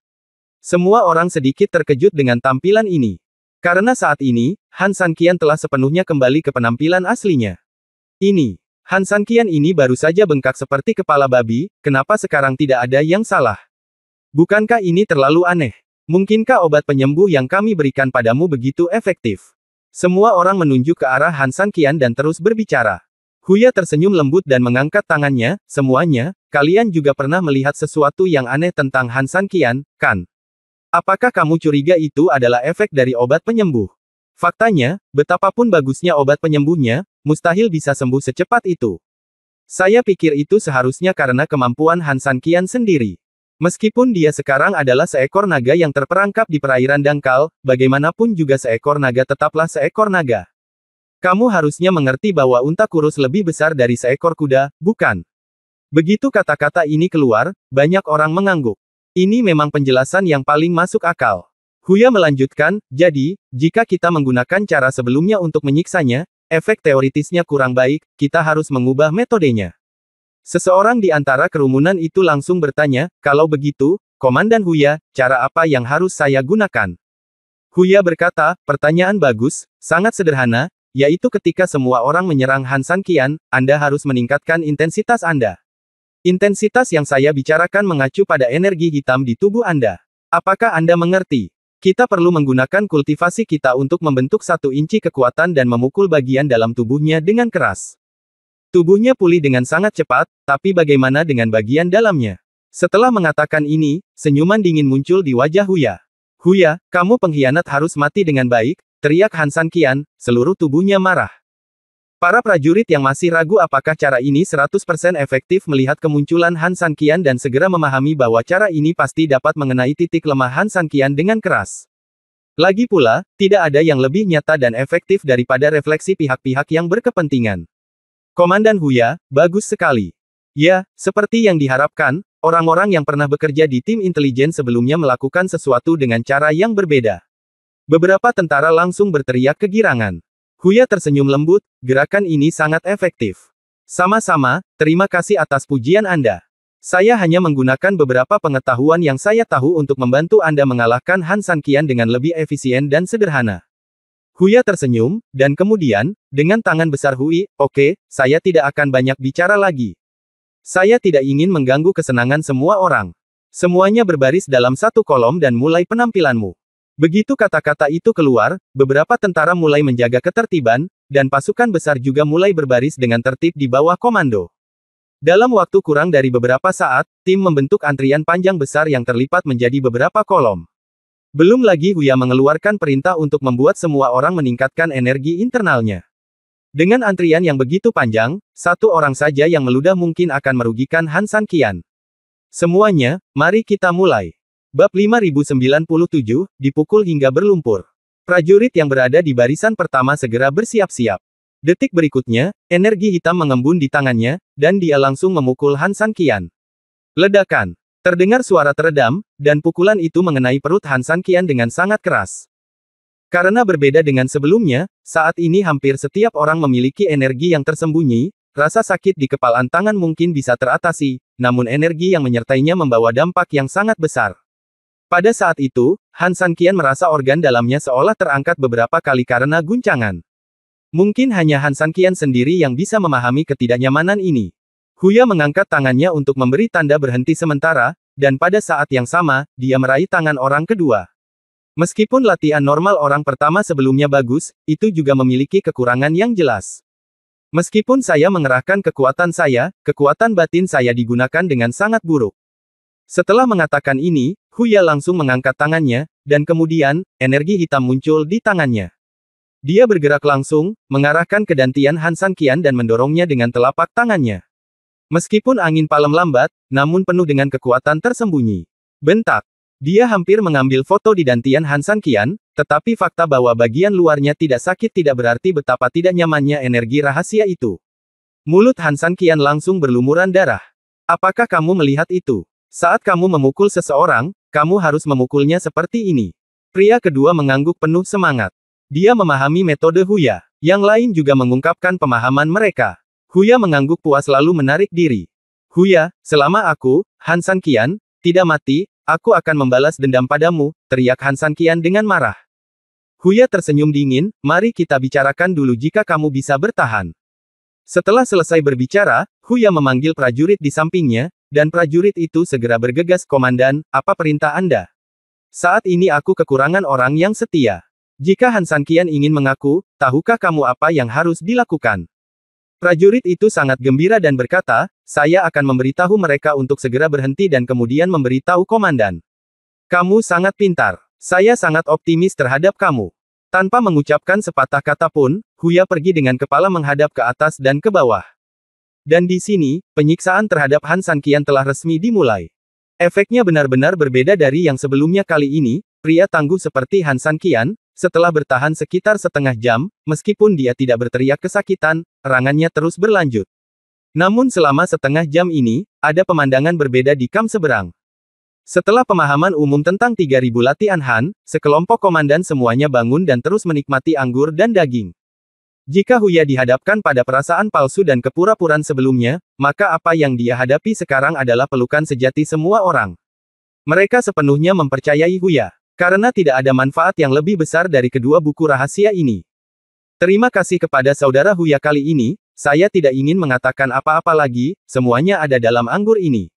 Semua orang sedikit terkejut dengan tampilan ini. Karena saat ini, Han San Qian telah sepenuhnya kembali ke penampilan aslinya. Ini, Han San Qian ini baru saja bengkak seperti kepala babi, kenapa sekarang tidak ada yang salah? Bukankah ini terlalu aneh? Mungkinkah obat penyembuh yang kami berikan padamu begitu efektif? Semua orang menunjuk ke arah Han San Qian dan terus berbicara. Huya tersenyum lembut dan mengangkat tangannya, semuanya, kalian juga pernah melihat sesuatu yang aneh tentang Han San Qian, kan? Apakah kamu curiga itu adalah efek dari obat penyembuh? Faktanya, betapapun bagusnya obat penyembuhnya, mustahil bisa sembuh secepat itu. Saya pikir itu seharusnya karena kemampuan Han San Qian sendiri. Meskipun dia sekarang adalah seekor naga yang terperangkap di perairan dangkal, bagaimanapun juga seekor naga tetaplah seekor naga. Kamu harusnya mengerti bahwa unta kurus lebih besar dari seekor kuda, bukan? Begitu kata-kata ini keluar, banyak orang mengangguk. Ini memang penjelasan yang paling masuk akal. Huya melanjutkan, jadi, jika kita menggunakan cara sebelumnya untuk menyiksanya, efek teoritisnya kurang baik, kita harus mengubah metodenya. Seseorang di antara kerumunan itu langsung bertanya, kalau begitu, Komandan Huya, cara apa yang harus saya gunakan? Huya berkata, pertanyaan bagus, sangat sederhana, yaitu ketika semua orang menyerang Han San Qian, Anda harus meningkatkan intensitas Anda. Intensitas yang saya bicarakan mengacu pada energi hitam di tubuh Anda. Apakah Anda mengerti? Kita perlu menggunakan kultivasi kita untuk membentuk 1 inci kekuatan dan memukul bagian dalam tubuhnya dengan keras. Tubuhnya pulih dengan sangat cepat, tapi bagaimana dengan bagian dalamnya? Setelah mengatakan ini, senyuman dingin muncul di wajah Huya. Huya, kamu pengkhianat harus mati dengan baik, teriak Han San Qian, seluruh tubuhnya marah. Para prajurit yang masih ragu apakah cara ini 100% efektif melihat kemunculan Han San Qian dan segera memahami bahwa cara ini pasti dapat mengenai titik lemah Han San Qian dengan keras. Lagi pula, tidak ada yang lebih nyata dan efektif daripada refleksi pihak-pihak yang berkepentingan. Komandan Huya, bagus sekali. Ya, seperti yang diharapkan, orang-orang yang pernah bekerja di tim intelijen sebelumnya melakukan sesuatu dengan cara yang berbeda. Beberapa tentara langsung berteriak kegirangan. Huya tersenyum lembut, gerakan ini sangat efektif. Sama-sama, terima kasih atas pujian Anda. Saya hanya menggunakan beberapa pengetahuan yang saya tahu untuk membantu Anda mengalahkan Han San Qian dengan lebih efisien dan sederhana. Huya tersenyum, dan kemudian, dengan tangan besar Hui, oke, saya tidak akan banyak bicara lagi. Saya tidak ingin mengganggu kesenangan semua orang. Semuanya berbaris dalam satu kolom dan mulai penampilanmu. Begitu kata-kata itu keluar, beberapa tentara mulai menjaga ketertiban, dan pasukan besar juga mulai berbaris dengan tertib di bawah komando. Dalam waktu kurang dari beberapa saat, tim membentuk antrian panjang besar yang terlipat menjadi beberapa kolom. Belum lagi Huya mengeluarkan perintah untuk membuat semua orang meningkatkan energi internalnya. Dengan antrian yang begitu panjang, 1 orang saja yang meludah mungkin akan merugikan Han San Qian. Semuanya, mari kita mulai. Bab 5097, dipukul hingga berlumpur. Prajurit yang berada di barisan pertama segera bersiap-siap. Detik berikutnya, energi hitam mengembun di tangannya, dan dia langsung memukul Han San Qian. Ledakan. Terdengar suara teredam, dan pukulan itu mengenai perut Han San Qian dengan sangat keras. Karena berbeda dengan sebelumnya, saat ini hampir setiap orang memiliki energi yang tersembunyi, rasa sakit di kepalan tangan mungkin bisa teratasi, namun energi yang menyertainya membawa dampak yang sangat besar. Pada saat itu, Han Sanqian merasa organ dalamnya seolah terangkat beberapa kali karena guncangan. Mungkin hanya Han Sanqian sendiri yang bisa memahami ketidaknyamanan ini. Huya mengangkat tangannya untuk memberi tanda berhenti sementara, dan pada saat yang sama, dia meraih tangan orang kedua. Meskipun latihan normal orang pertama sebelumnya bagus, itu juga memiliki kekurangan yang jelas. Meskipun saya mengerahkan kekuatan batin saya digunakan dengan sangat buruk. Setelah mengatakan ini, Huya langsung mengangkat tangannya, dan kemudian, energi hitam muncul di tangannya. Dia bergerak langsung, mengarahkan ke dantian Han Sanqian dan mendorongnya dengan telapak tangannya. Meskipun angin palem lambat, namun penuh dengan kekuatan tersembunyi. Bentak. Dia hampir mengambil foto di dantian Han Sanqian, tetapi fakta bahwa bagian luarnya tidak sakit tidak berarti betapa tidak nyamannya energi rahasia itu. Mulut Han Sanqian langsung berlumuran darah. Apakah kamu melihat itu? Saat kamu memukul seseorang, kamu harus memukulnya seperti ini. Pria kedua mengangguk penuh semangat. Dia memahami metode Huya. Yang lain juga mengungkapkan pemahaman mereka. Huya mengangguk puas lalu menarik diri. Huya, selama aku, Han Sanqian, tidak mati, aku akan membalas dendam padamu, teriak Han Sanqian dengan marah. Huya tersenyum dingin, mari kita bicarakan dulu jika kamu bisa bertahan. Setelah selesai berbicara, Huya memanggil prajurit di sampingnya, dan prajurit itu segera bergegas, Komandan, apa perintah Anda? Saat ini aku kekurangan orang yang setia. Jika Han Sanqian ingin mengaku, tahukah kamu apa yang harus dilakukan? Prajurit itu sangat gembira dan berkata, saya akan memberitahu mereka untuk segera berhenti dan kemudian memberitahu komandan. Kamu sangat pintar. Saya sangat optimis terhadap kamu. Tanpa mengucapkan sepatah kata pun, Huya pergi dengan kepala menghadap ke atas dan ke bawah. Dan di sini, penyiksaan terhadap Han Sanqian telah resmi dimulai. Efeknya benar-benar berbeda dari yang sebelumnya kali ini, pria tangguh seperti Han Sanqian, setelah bertahan sekitar setengah jam, meskipun dia tidak berteriak kesakitan, erangannya terus berlanjut. Namun selama setengah jam ini, ada pemandangan berbeda di kamp seberang. Setelah pemahaman umum tentang 3.000 latihan Han, sekelompok komandan semuanya bangun dan terus menikmati anggur dan daging. Jika Huya dihadapkan pada perasaan palsu dan kepura-puraan sebelumnya, maka apa yang dia hadapi sekarang adalah pelukan sejati semua orang. Mereka sepenuhnya mempercayai Huya. Karena tidak ada manfaat yang lebih besar dari kedua buku rahasia ini. Terima kasih kepada saudara Huya kali ini, saya tidak ingin mengatakan apa-apa lagi, semuanya ada dalam anggur ini.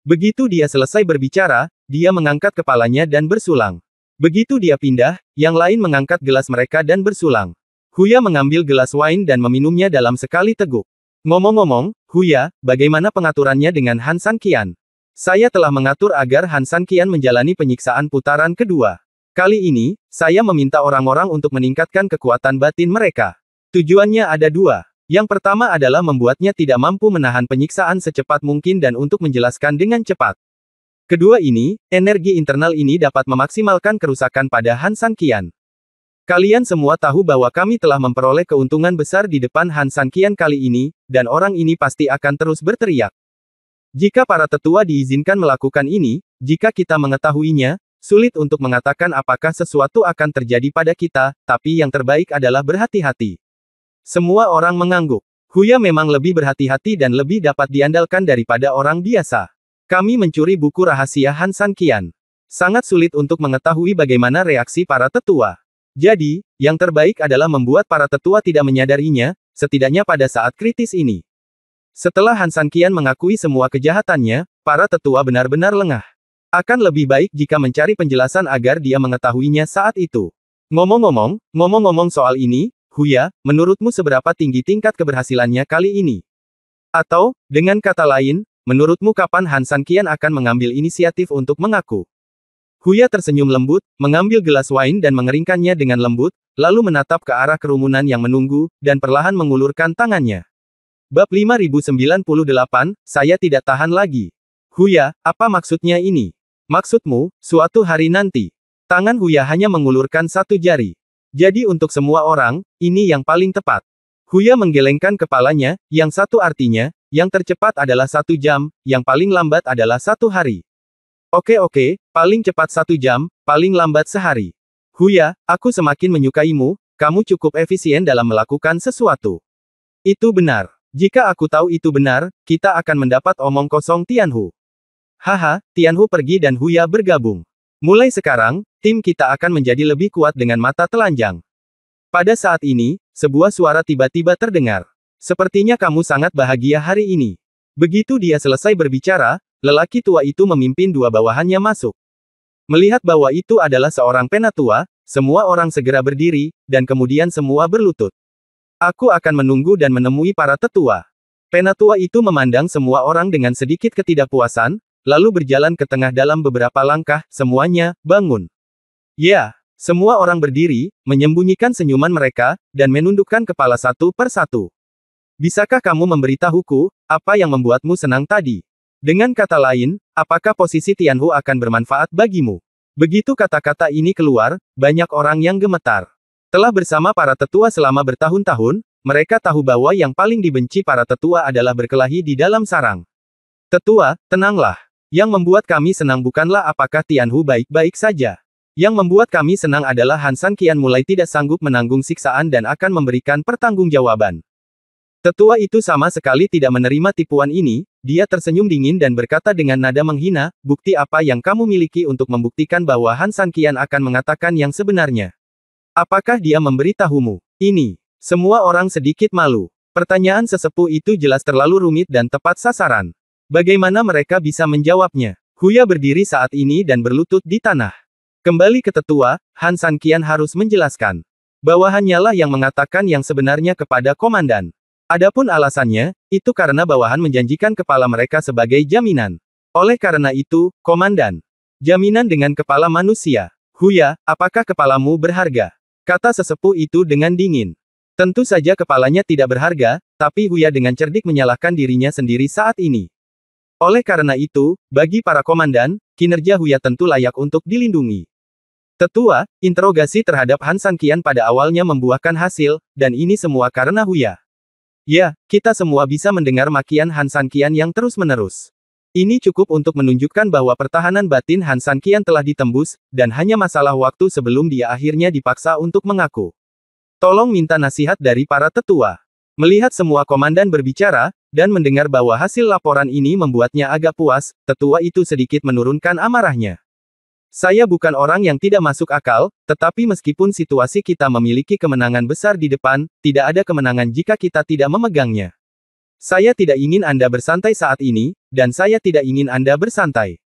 Begitu dia selesai berbicara, dia mengangkat kepalanya dan bersulang. Begitu dia pindah, yang lain mengangkat gelas mereka dan bersulang. Huya mengambil gelas wine dan meminumnya dalam sekali teguk. Ngomong-ngomong, Huya, bagaimana pengaturannya dengan Han Sanqian? Saya telah mengatur agar Han Sanqian menjalani penyiksaan putaran kedua. Kali ini, saya meminta orang-orang untuk meningkatkan kekuatan batin mereka. Tujuannya ada dua. Yang pertama adalah membuatnya tidak mampu menahan penyiksaan secepat mungkin dan untuk menjelaskan dengan cepat. Kedua ini, energi internal ini dapat memaksimalkan kerusakan pada Han Sanqian. Kalian semua tahu bahwa kami telah memperoleh keuntungan besar di depan Han Sanqian kali ini, dan orang ini pasti akan terus berteriak. Jika para tetua diizinkan melakukan ini, jika kita mengetahuinya, sulit untuk mengatakan apakah sesuatu akan terjadi pada kita, tapi yang terbaik adalah berhati-hati. Semua orang mengangguk. Huya memang lebih berhati-hati dan lebih dapat diandalkan daripada orang biasa. Kami mencuri buku rahasia Han Sanqian. Sangat sulit untuk mengetahui bagaimana reaksi para tetua. Jadi, yang terbaik adalah membuat para tetua tidak menyadarinya, setidaknya pada saat kritis ini. Setelah Han Sanqian mengakui semua kejahatannya, para tetua benar-benar lengah. Akan lebih baik jika mencari penjelasan agar dia mengetahuinya saat itu. Ngomong-ngomong soal ini, Huya, menurutmu seberapa tinggi tingkat keberhasilannya kali ini? Atau, dengan kata lain, menurutmu kapan Han Sanqian akan mengambil inisiatif untuk mengaku? Huya tersenyum lembut, mengambil gelas wine dan mengeringkannya dengan lembut, lalu menatap ke arah kerumunan yang menunggu, dan perlahan mengulurkan tangannya. Bab 5098, saya tidak tahan lagi. Huya, apa maksudnya ini? Maksudmu, suatu hari nanti. Tangan Huya hanya mengulurkan satu jari. Jadi untuk semua orang, ini yang paling tepat. Huya menggelengkan kepalanya, yang satu artinya, yang tercepat adalah 1 jam, yang paling lambat adalah 1 hari. Oke, paling cepat 1 jam, paling lambat sehari. Huya, aku semakin menyukaimu, kamu cukup efisien dalam melakukan sesuatu. Itu benar. Jika aku tahu itu benar, kita akan mendapat omong kosong Tianhu. Haha, Tianhu pergi dan Huya bergabung. Mulai sekarang, tim kita akan menjadi lebih kuat dengan mata telanjang. Pada saat ini, sebuah suara tiba-tiba terdengar. Sepertinya kamu sangat bahagia hari ini. Begitu dia selesai berbicara, lelaki tua itu memimpin dua bawahannya masuk. Melihat bahwa itu adalah seorang penatua, semua orang segera berdiri, dan kemudian semua berlutut. Aku akan menunggu dan menemui para tetua. Penatua itu memandang semua orang dengan sedikit ketidakpuasan, lalu berjalan ke tengah dalam beberapa langkah, semuanya, bangun. Ya, semua orang berdiri, menyembunyikan senyuman mereka, dan menundukkan kepala satu per satu. Bisakah kamu memberitahuku, apa yang membuatmu senang tadi? Dengan kata lain, apakah posisi Tianhu akan bermanfaat bagimu? Begitu kata-kata ini keluar, banyak orang yang gemetar. Telah bersama para tetua selama bertahun-tahun, mereka tahu bahwa yang paling dibenci para tetua adalah berkelahi di dalam sarang. Tetua, tenanglah. Yang membuat kami senang bukanlah apakah Tianhu baik-baik saja. Yang membuat kami senang adalah Han San Qian mulai tidak sanggup menanggung siksaan dan akan memberikan pertanggungjawaban. Tetua itu sama sekali tidak menerima tipuan ini, dia tersenyum dingin dan berkata dengan nada menghina, bukti apa yang kamu miliki untuk membuktikan bahwa Han San Qian akan mengatakan yang sebenarnya? Apakah dia memberitahumu? Ini. Semua orang sedikit malu. Pertanyaan sesepuh itu jelas terlalu rumit dan tepat sasaran. Bagaimana mereka bisa menjawabnya? Huya berdiri saat ini dan berlutut di tanah. Kembali ke tetua, Han San Qian harus menjelaskan. Bawahannya lah yang mengatakan yang sebenarnya kepada komandan. Adapun alasannya, itu karena bawahan menjanjikan kepala mereka sebagai jaminan. Oleh karena itu, komandan. Jaminan dengan kepala manusia. Huya, apakah kepalamu berharga? Kata sesepuh itu dengan dingin. Tentu saja kepalanya tidak berharga, tapi Huya dengan cerdik menyalahkan dirinya sendiri saat ini. Oleh karena itu, bagi para komandan, kinerja Huya tentu layak untuk dilindungi. Tetua, interogasi terhadap Han San Qian pada awalnya membuahkan hasil, dan ini semua karena Huya. Ya, kita semua bisa mendengar makian Han San Qian yang terus-menerus. Ini cukup untuk menunjukkan bahwa pertahanan batin Han San Qian telah ditembus, dan hanya masalah waktu sebelum dia akhirnya dipaksa untuk mengaku. Tolong minta nasihat dari para tetua. Melihat semua komandan berbicara, dan mendengar bahwa hasil laporan ini membuatnya agak puas, tetua itu sedikit menurunkan amarahnya. Saya bukan orang yang tidak masuk akal, tetapi meskipun situasi kita memiliki kemenangan besar di depan, tidak ada kemenangan jika kita tidak memegangnya. Saya tidak ingin Anda bersantai saat ini, dan saya tidak ingin Anda bersantai.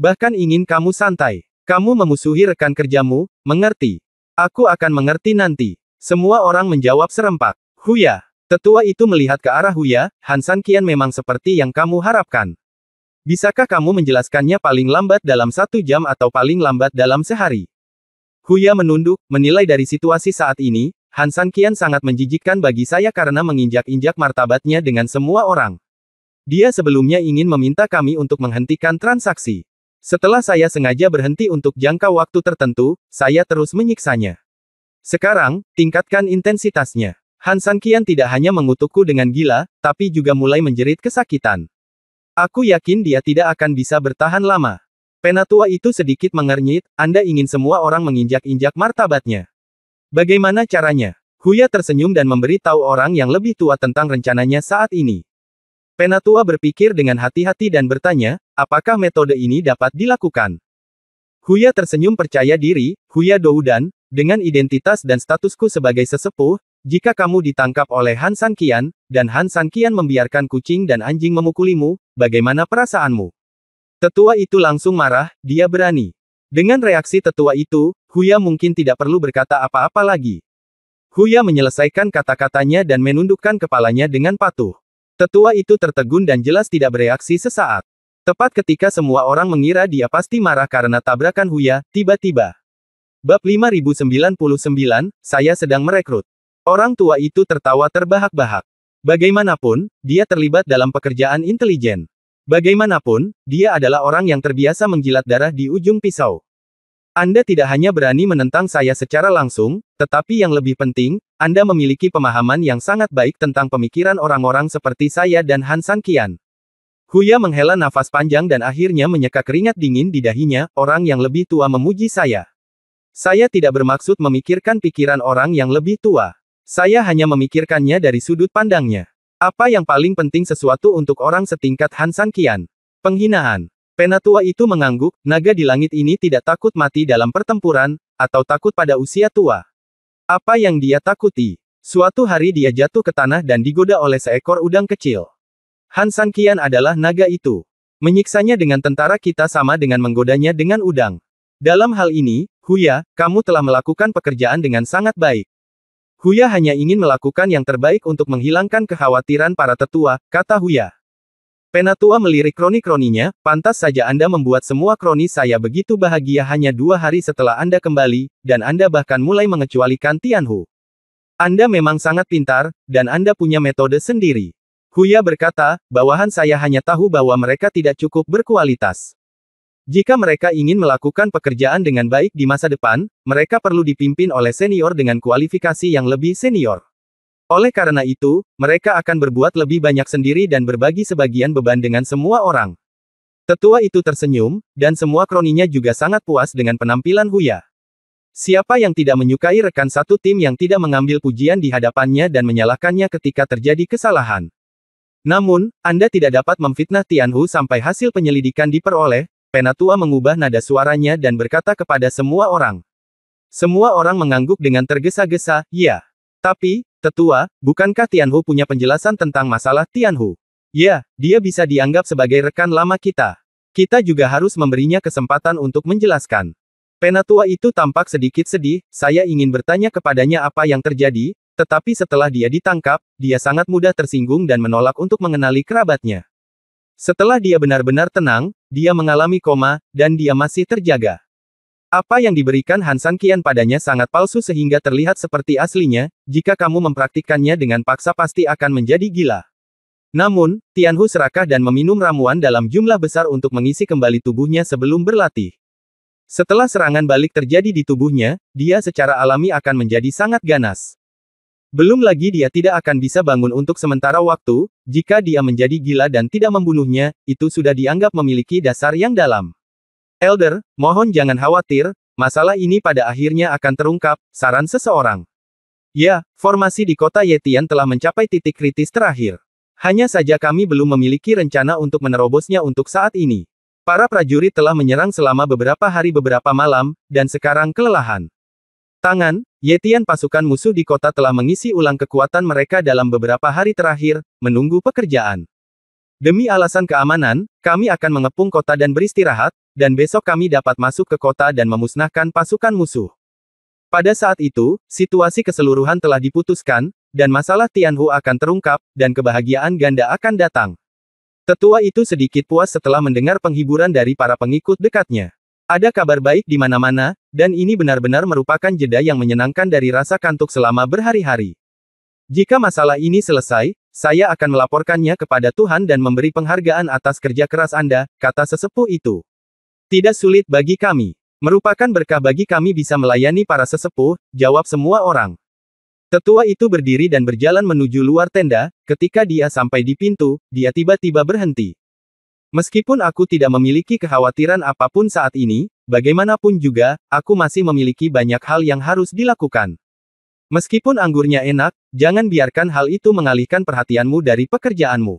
Bahkan ingin kamu santai. Kamu memusuhi rekan kerjamu, mengerti? Aku akan mengerti nanti. Semua orang menjawab serempak. Huya. Tetua itu melihat ke arah Huya, Han San Qian memang seperti yang kamu harapkan. Bisakah kamu menjelaskannya paling lambat dalam 1 jam atau paling lambat dalam sehari? Huya menunduk, menilai dari situasi saat ini, Han San Qian sangat menjijikkan bagi saya karena menginjak-injak martabatnya dengan semua orang. Dia sebelumnya ingin meminta kami untuk menghentikan transaksi. Setelah saya sengaja berhenti untuk jangka waktu tertentu, saya terus menyiksanya. Sekarang, tingkatkan intensitasnya. Han San Qian tidak hanya mengutukku dengan gila, tapi juga mulai menjerit kesakitan. Aku yakin dia tidak akan bisa bertahan lama. Penatua itu sedikit mengernyit, Anda ingin semua orang menginjak-injak martabatnya. Bagaimana caranya? Huya tersenyum dan memberi tahu orang yang lebih tua tentang rencananya saat ini. Penatua berpikir dengan hati-hati dan bertanya, apakah metode ini dapat dilakukan? Huya tersenyum percaya diri, Huya Doudan, dengan identitas dan statusku sebagai sesepuh, jika kamu ditangkap oleh Han San Qian, dan Han San Qian membiarkan kucing dan anjing memukulimu, bagaimana perasaanmu? Tetua itu langsung marah, dia berani. Dengan reaksi tetua itu, Huya mungkin tidak perlu berkata apa-apa lagi. Huya menyelesaikan kata-katanya dan menundukkan kepalanya dengan patuh. Tetua itu tertegun dan jelas tidak bereaksi sesaat. Tepat ketika semua orang mengira dia pasti marah karena tabrakan Huya, tiba-tiba. Bab 5099, saya sedang merekrut. Orang tua itu tertawa terbahak-bahak. Bagaimanapun, dia terlibat dalam pekerjaan intelijen. Bagaimanapun, dia adalah orang yang terbiasa menjilat darah di ujung pisau. Anda tidak hanya berani menentang saya secara langsung, tetapi yang lebih penting, Anda memiliki pemahaman yang sangat baik tentang pemikiran orang-orang seperti saya dan Han San Qian. Huya menghela nafas panjang dan akhirnya menyeka keringat dingin di dahinya, orang yang lebih tua memuji saya. Saya tidak bermaksud memikirkan pikiran orang yang lebih tua. Saya hanya memikirkannya dari sudut pandangnya. Apa yang paling penting sesuatu untuk orang setingkat Han Sanqian? Penghinaan. Penatua itu mengangguk, naga di langit ini tidak takut mati dalam pertempuran, atau takut pada usia tua. Apa yang dia takuti? Suatu hari dia jatuh ke tanah dan digoda oleh seekor udang kecil. Han Sanqian adalah naga itu. Menyiksanya dengan tentara kita sama dengan menggodanya dengan udang. Dalam hal ini, Huya, kamu telah melakukan pekerjaan dengan sangat baik. Huya hanya ingin melakukan yang terbaik untuk menghilangkan kekhawatiran para tetua, kata Huya. Penatua melirik kroni-kroninya, pantas saja Anda membuat semua kroni saya begitu bahagia hanya 2 hari setelah Anda kembali, dan Anda bahkan mulai mengecualikan Tianhu. Anda memang sangat pintar, dan Anda punya metode sendiri. Huya berkata, bawahan saya hanya tahu bahwa mereka tidak cukup berkualitas. Jika mereka ingin melakukan pekerjaan dengan baik di masa depan, mereka perlu dipimpin oleh senior dengan kualifikasi yang lebih senior. Oleh karena itu, mereka akan berbuat lebih banyak sendiri dan berbagi sebagian beban dengan semua orang. Tetua itu tersenyum, dan semua kroninya juga sangat puas dengan penampilan Huya. Siapa yang tidak menyukai rekan satu tim yang tidak mengambil pujian di hadapannya dan menyalahkannya ketika terjadi kesalahan? Namun, Anda tidak dapat memfitnah Tianhu sampai hasil penyelidikan diperoleh. Penatua mengubah nada suaranya dan berkata kepada semua orang. Semua orang mengangguk dengan tergesa-gesa, ya. Tapi, Tetua, bukankah Tianhu punya penjelasan tentang masalah Tianhu? Ya, dia bisa dianggap sebagai rekan lama kita. Kita juga harus memberinya kesempatan untuk menjelaskan. Penatua itu tampak sedikit sedih, saya ingin bertanya kepadanya apa yang terjadi, tetapi setelah dia ditangkap, dia sangat mudah tersinggung dan menolak untuk mengenali kerabatnya. Setelah dia benar-benar tenang, dia mengalami koma, dan dia masih terjaga. Apa yang diberikan Han Sanqian padanya sangat palsu sehingga terlihat seperti aslinya, jika kamu mempraktikkannya dengan paksa pasti akan menjadi gila. Namun, Tianhu serakah dan meminum ramuan dalam jumlah besar untuk mengisi kembali tubuhnya sebelum berlatih. Setelah serangan balik terjadi di tubuhnya, dia secara alami akan menjadi sangat ganas. Belum lagi dia tidak akan bisa bangun untuk sementara waktu, jika dia menjadi gila dan tidak membunuhnya, itu sudah dianggap memiliki dasar yang dalam. Elder, mohon jangan khawatir, masalah ini pada akhirnya akan terungkap, saran seseorang. Ya, formasi di kota Yetian telah mencapai titik kritis terakhir. Hanya saja kami belum memiliki rencana untuk menerobosnya untuk saat ini. Para prajurit telah menyerang selama beberapa hari beberapa malam, dan sekarang kelelahan. Tangan, Yetian pasukan musuh di kota telah mengisi ulang kekuatan mereka dalam beberapa hari terakhir, menunggu pekerjaan. Demi alasan keamanan, kami akan mengepung kota dan beristirahat, dan besok kami dapat masuk ke kota dan memusnahkan pasukan musuh. Pada saat itu, situasi keseluruhan telah diputuskan, dan masalah Tianhu akan terungkap, dan kebahagiaan ganda akan datang. Tetua itu sedikit puas setelah mendengar penghiburan dari para pengikut dekatnya. Ada kabar baik di mana-mana, dan ini benar-benar merupakan jeda yang menyenangkan dari rasa kantuk selama berhari-hari. Jika masalah ini selesai, saya akan melaporkannya kepada Tuhan dan memberi penghargaan atas kerja keras Anda, kata sesepuh itu. Tidak sulit bagi kami. Merupakan berkah bagi kami bisa melayani para sesepuh, jawab semua orang. Tetua itu berdiri dan berjalan menuju luar tenda, ketika dia sampai di pintu, dia tiba-tiba berhenti. Meskipun aku tidak memiliki kekhawatiran apapun saat ini, bagaimanapun juga, aku masih memiliki banyak hal yang harus dilakukan. Meskipun anggurnya enak, jangan biarkan hal itu mengalihkan perhatianmu dari pekerjaanmu.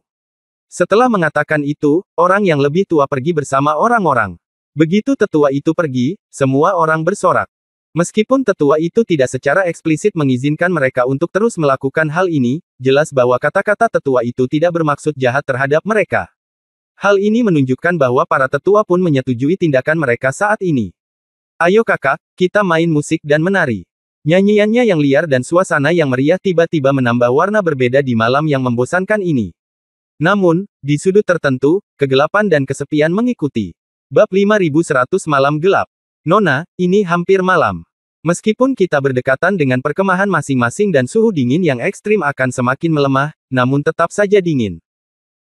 Setelah mengatakan itu, orang yang lebih tua pergi bersama orang-orang. Begitu tetua itu pergi, semua orang bersorak. Meskipun tetua itu tidak secara eksplisit mengizinkan mereka untuk terus melakukan hal ini, jelas bahwa kata-kata tetua itu tidak bermaksud jahat terhadap mereka. Hal ini menunjukkan bahwa para tetua pun menyetujui tindakan mereka saat ini. Ayo kakak, kita main musik dan menari. Nyanyiannya yang liar dan suasana yang meriah tiba-tiba menambah warna berbeda di malam yang membosankan ini. Namun, di sudut tertentu, kegelapan dan kesepian mengikuti. Bab 5100 Malam Gelap. Nona, ini hampir malam. Meskipun kita berdekatan dengan perkemahan masing-masing dan suhu dingin yang ekstrim akan semakin melemah, namun tetap saja dingin.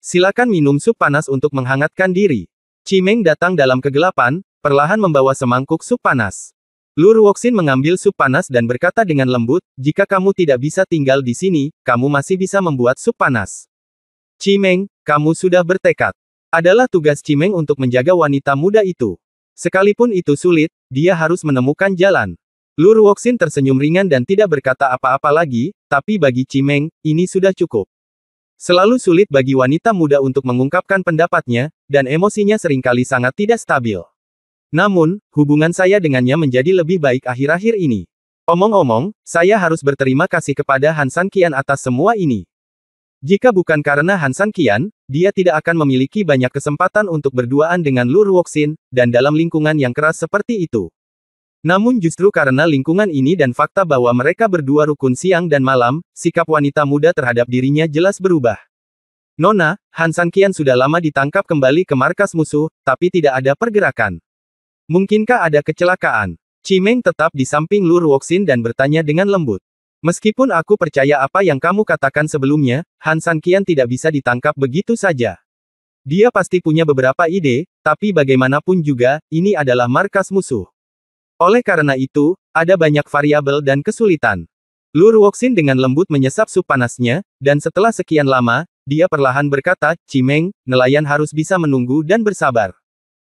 Silakan minum sup panas untuk menghangatkan diri. Chimeng datang dalam kegelapan, perlahan membawa semangkuk sup panas. Lur Woxin mengambil sup panas dan berkata dengan lembut, jika kamu tidak bisa tinggal di sini, kamu masih bisa membuat sup panas. Chimeng, kamu sudah bertekad. Adalah tugas Chimeng untuk menjaga wanita muda itu. Sekalipun itu sulit, dia harus menemukan jalan. Lu Ruoxin tersenyum ringan dan tidak berkata apa-apa lagi, tapi bagi Chimeng, ini sudah cukup. Selalu sulit bagi wanita muda untuk mengungkapkan pendapatnya, dan emosinya seringkali sangat tidak stabil. Namun, hubungan saya dengannya menjadi lebih baik akhir-akhir ini. Omong-omong, saya harus berterima kasih kepada Han San Qian atas semua ini. Jika bukan karena Han San Qian, dia tidak akan memiliki banyak kesempatan untuk berduaan dengan Lu Ruoxin, dan dalam lingkungan yang keras seperti itu. Namun justru karena lingkungan ini dan fakta bahwa mereka berdua rukun siang dan malam, sikap wanita muda terhadap dirinya jelas berubah. Nona, Han San Qian sudah lama ditangkap kembali ke markas musuh, tapi tidak ada pergerakan. Mungkinkah ada kecelakaan? Chimeng tetap di samping Lu Ruoxin dan bertanya dengan lembut. Meskipun aku percaya apa yang kamu katakan sebelumnya, Han San Qian tidak bisa ditangkap begitu saja. Dia pasti punya beberapa ide, tapi bagaimanapun juga, ini adalah markas musuh. Oleh karena itu, ada banyak variabel dan kesulitan. Lu Ruoxin dengan lembut menyesap sup panasnya, dan setelah sekian lama, dia perlahan berkata, Chimeng, nelayan harus bisa menunggu dan bersabar.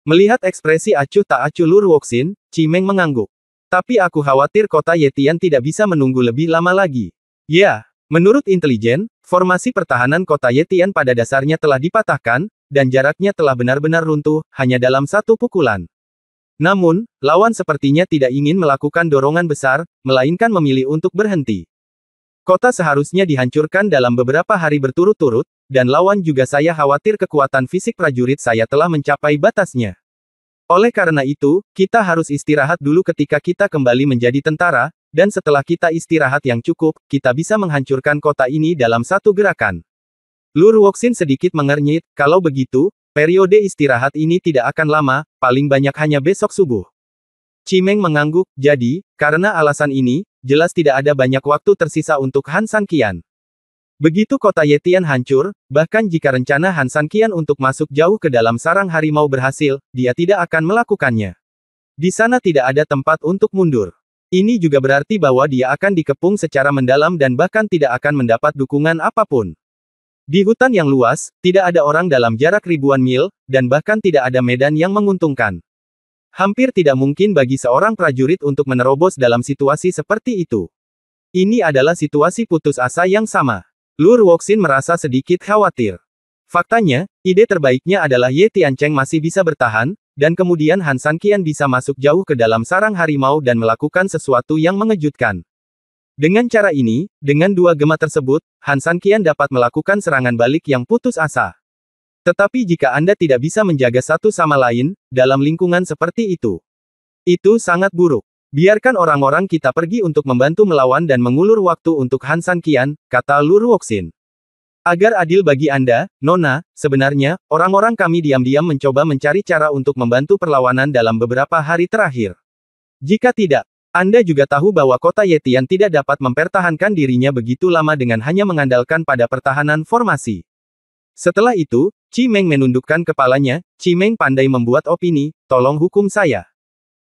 Melihat ekspresi acuh tak acuh Lu Ruoxin, Chimeng mengangguk. Tapi aku khawatir kota Yetian tidak bisa menunggu lebih lama lagi. Ya, menurut intelijen, formasi pertahanan kota Yetian pada dasarnya telah dipatahkan, dan jaraknya telah benar-benar runtuh, hanya dalam satu pukulan. Namun, lawan sepertinya tidak ingin melakukan dorongan besar, melainkan memilih untuk berhenti. Kota seharusnya dihancurkan dalam beberapa hari berturut-turut, dan lawan juga saya khawatir kekuatan fisik prajurit saya telah mencapai batasnya. Oleh karena itu, kita harus istirahat dulu ketika kita kembali menjadi tentara, dan setelah kita istirahat yang cukup, kita bisa menghancurkan kota ini dalam satu gerakan. Lu Ruoxin sedikit mengernyit, kalau begitu, periode istirahat ini tidak akan lama, paling banyak hanya besok subuh. Chimeng mengangguk, jadi, karena alasan ini, jelas tidak ada banyak waktu tersisa untuk Han San Qian. Begitu kota Yetian hancur, bahkan jika rencana Han San Qian untuk masuk jauh ke dalam sarang harimau berhasil, dia tidak akan melakukannya. Di sana tidak ada tempat untuk mundur. Ini juga berarti bahwa dia akan dikepung secara mendalam dan bahkan tidak akan mendapat dukungan apapun. Di hutan yang luas, tidak ada orang dalam jarak ribuan mil, dan bahkan tidak ada medan yang menguntungkan. Hampir tidak mungkin bagi seorang prajurit untuk menerobos dalam situasi seperti itu. Ini adalah situasi putus asa yang sama. Lu Ruoxin merasa sedikit khawatir. Faktanya, ide terbaiknya adalah Ye Tiancheng masih bisa bertahan, dan kemudian Han San Qian bisa masuk jauh ke dalam sarang harimau dan melakukan sesuatu yang mengejutkan. Dengan cara ini, dengan dua gema tersebut, Han San Qian dapat melakukan serangan balik yang putus asa. Tetapi jika Anda tidak bisa menjaga satu sama lain, dalam lingkungan seperti itu sangat buruk. Biarkan orang-orang kita pergi untuk membantu melawan dan mengulur waktu untuk Han San Qian, kata Lu Ruoxin. Agar adil bagi Anda, Nona, sebenarnya, orang-orang kami diam-diam mencoba mencari cara untuk membantu perlawanan dalam beberapa hari terakhir. Jika tidak, Anda juga tahu bahwa kota Yetian tidak dapat mempertahankan dirinya begitu lama dengan hanya mengandalkan pada pertahanan formasi. Setelah itu, Chimeng menundukkan kepalanya, Chimeng pandai membuat opini, tolong hukum saya.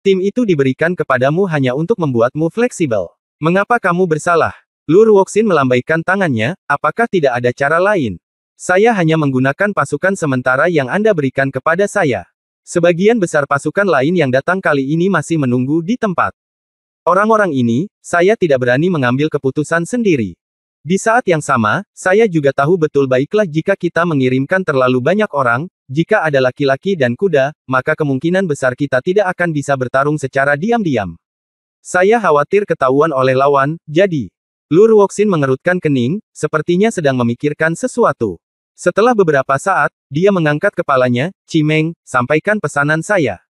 Tim itu diberikan kepadamu hanya untuk membuatmu fleksibel. Mengapa kamu bersalah? Lu Ruoxin melambaikan tangannya, apakah tidak ada cara lain? Saya hanya menggunakan pasukan sementara yang Anda berikan kepada saya. Sebagian besar pasukan lain yang datang kali ini masih menunggu di tempat. Orang-orang ini, saya tidak berani mengambil keputusan sendiri. Di saat yang sama, saya juga tahu betul baiklah jika kita mengirimkan terlalu banyak orang, jika ada laki-laki dan kuda, maka kemungkinan besar kita tidak akan bisa bertarung secara diam-diam. Saya khawatir ketahuan oleh lawan, jadi. Lu Ruoxin mengerutkan kening, sepertinya sedang memikirkan sesuatu. Setelah beberapa saat, dia mengangkat kepalanya, Chimeng, sampaikan pesanan saya.